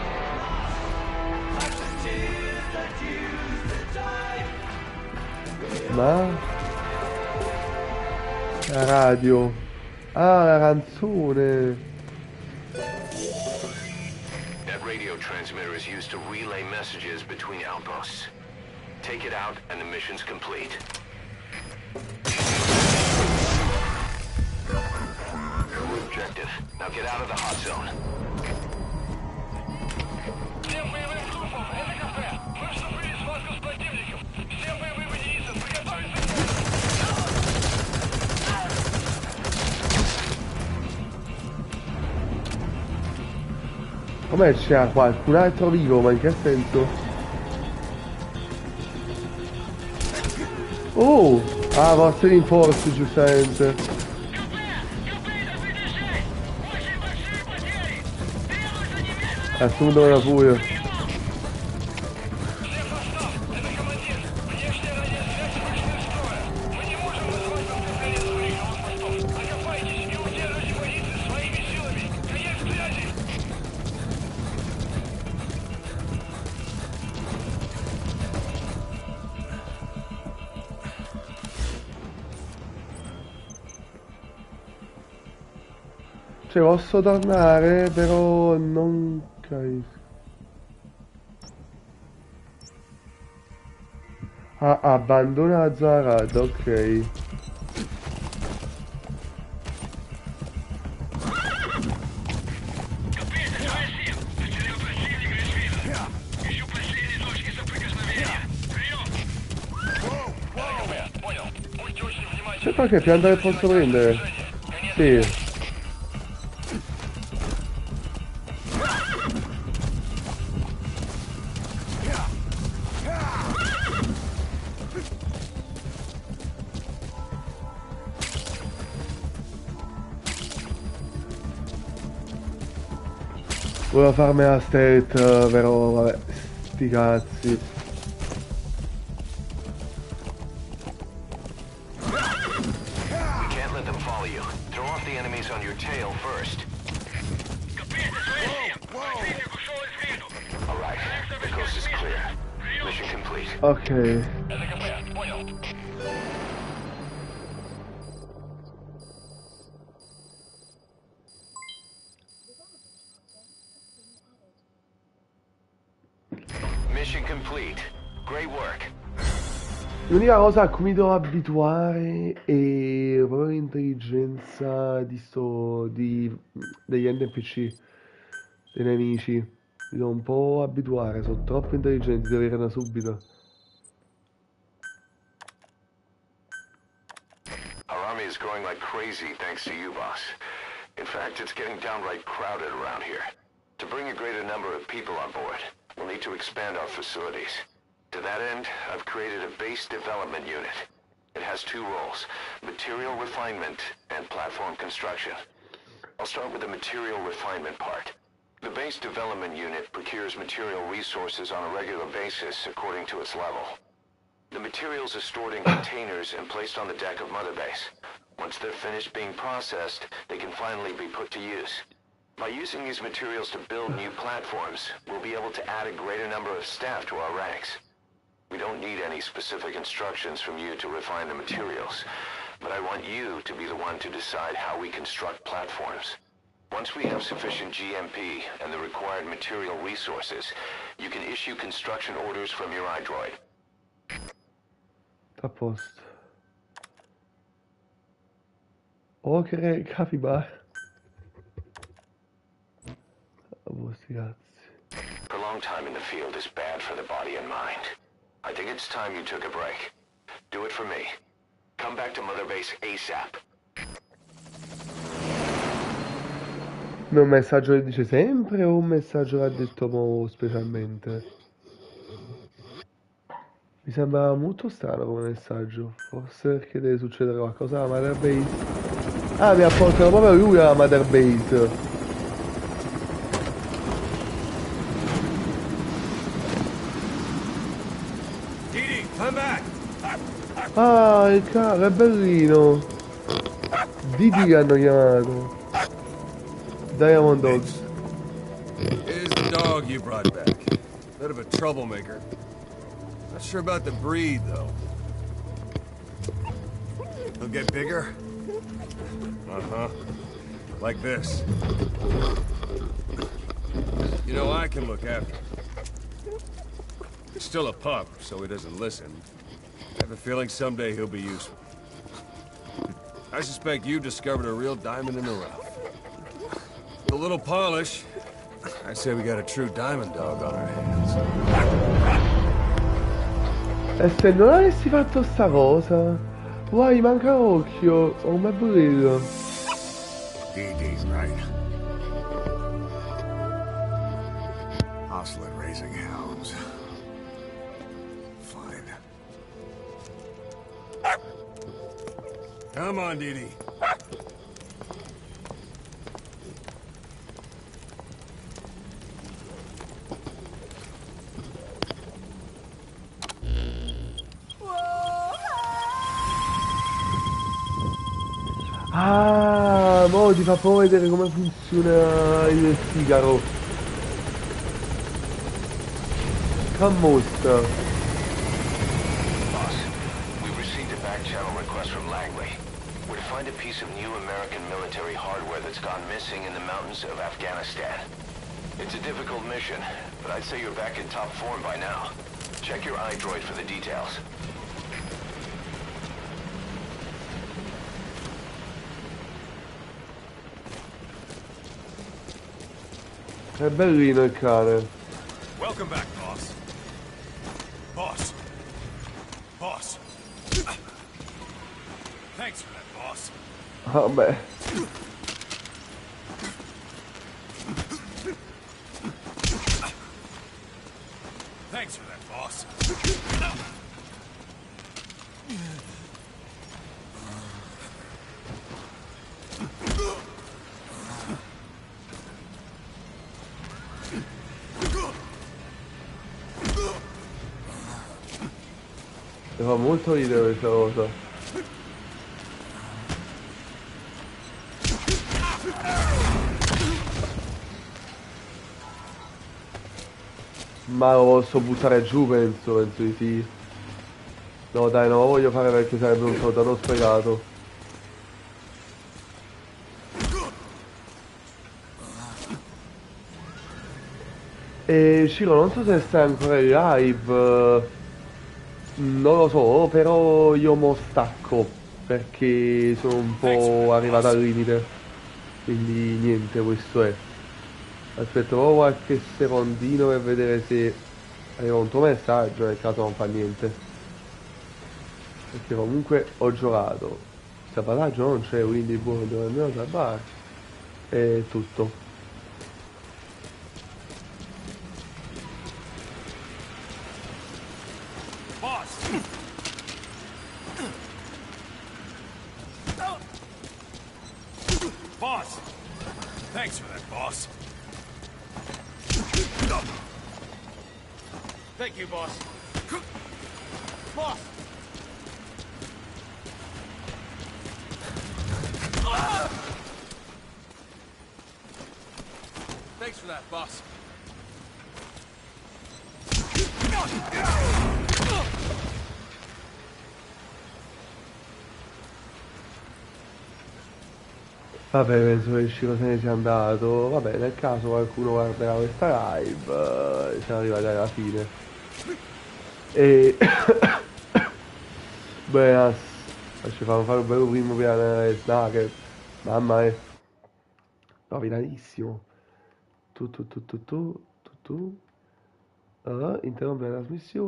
Ma? La radio. Ah, la canzone. That radio transmitter is used to relay messages between outposts. Take it out and the mission's complete. Objective. Now get out of the hot zone. Всем боевым группам, это кафе! Мы вступили в схватку с противником! Всем боевым единицам, приготовиться! Com'è, c'è qualcun altro vivo, ma in che senso? Oh! Ah, vostri rinforzi, giustamente. Assumono la furia. Cioè, posso tornare, però non capisco. Ah, abbandona la zona rada, ok. C'è qualche pianta che posso prendere? Sì. Volevo farmi la state, però vabbè, sti cazzi. You can't let them follow you. Throw off the enemies on your tail first. All right, the coast is clear. Mission complete. Ok. Mission complete. Great work. L'unica cosa a cui mi devo abituare è proprio l'intelligenza degli NPC, dei nemici. Mi devo un po' abituare, sono troppo intelligenti, devo avere da subito. Our army is growing like crazy thanks to you, boss. In fact, it's getting downright crowded around here. To bring a greater number of people on board, we'll need to expand our facilities. To that end, I've created a base development unit. It has two roles, material refinement and platform construction. I'll start with the material refinement part. The base development unit procures material resources on a regular basis according to its level. The materials are stored in containers and placed on the deck of Mother Base. Once they're finished being processed, they can finally be put to use. By using these materials to build new platforms, we'll be able to add a greater number of staff to our ranks. We don't need any specific instructions from you to refine the materials, but I want you to be the one to decide how we construct platforms. Once we have sufficient GMP and the required material resources, you can issue construction orders from your iDroid. A posto. Ok, capibara. Sti cazzi. Prolonged time in the field is bad for the body and mind. I think it's time you took a break. Do it for me. Come back to Mother Base ASAP. Ma un messaggio che dice sempre o un messaggio che ha detto mo specialmente? Mi sembra molto strano come messaggio. Forse perché deve succedere qualcosa alla Mother Base. Ah, mi apportano proprio lui alla Mother Base. Ah, il carro è bellino. Didi che hanno chiamato. Diamond Dogs. Here's the dog you brought back. Bit of a troublemaker. Not sure about the breed, though. He'll get bigger? Uh-huh. Like this. You know, I can look after him. He's still a pup, so he doesn't listen. I have a feeling someday he'll be useful. I suspect you discovered a real diamond in the rough. With a little polish, I say we got a true diamond dog on our hands. E se non avessi fatto sta cosa... Guai, manca occhio. Oh, ma bello. Dee Dee's right. hustle at raising hounds. Fine. Come on, Didi. Ah, mo ti fa proprio vedere come funziona il sigaro. Come mostra. Boss, we've received a back-channel request from Langley. We're to find a piece of new American military hardware that's gone missing in the mountains of Afghanistan. It's a difficult mission, but I'd say you're back in top form by now. Check your iDroid for the details. È bellino il cane. Welcome back, boss. Boss. Boss. Thanks for that, boss. Vabbè. Thanks for that, boss. Mi fa molto ridere questa cosa. Ma lo posso buttare giù, penso di sì. No dai, non lo voglio fare perché sarebbe un soldato sprecato. E Ciro, non so se stai ancora in live, non lo so, però io mo stacco perché sono un po' arrivato al limite, quindi niente, questo è. Aspetto proprio qualche secondino per vedere se arriva un tuo messaggio, nel caso non fa niente. Perché comunque ho giocato, salvataggio non c'è, quindi buono, devo almeno salvare. E tutto. Boss. Boss. Thanks for that, boss. Thank you, boss. Boss. Thanks for that, boss. Vabbè, penso che Shiro se ne sia andato. Vabbè, nel caso qualcuno guarderà questa live, siamo arrivati alla fine. E... Beh, ci fanno fare un bello primo piano e snack. Mamma mia. Nominalissimo. Tu. Interrompere la trasmissione.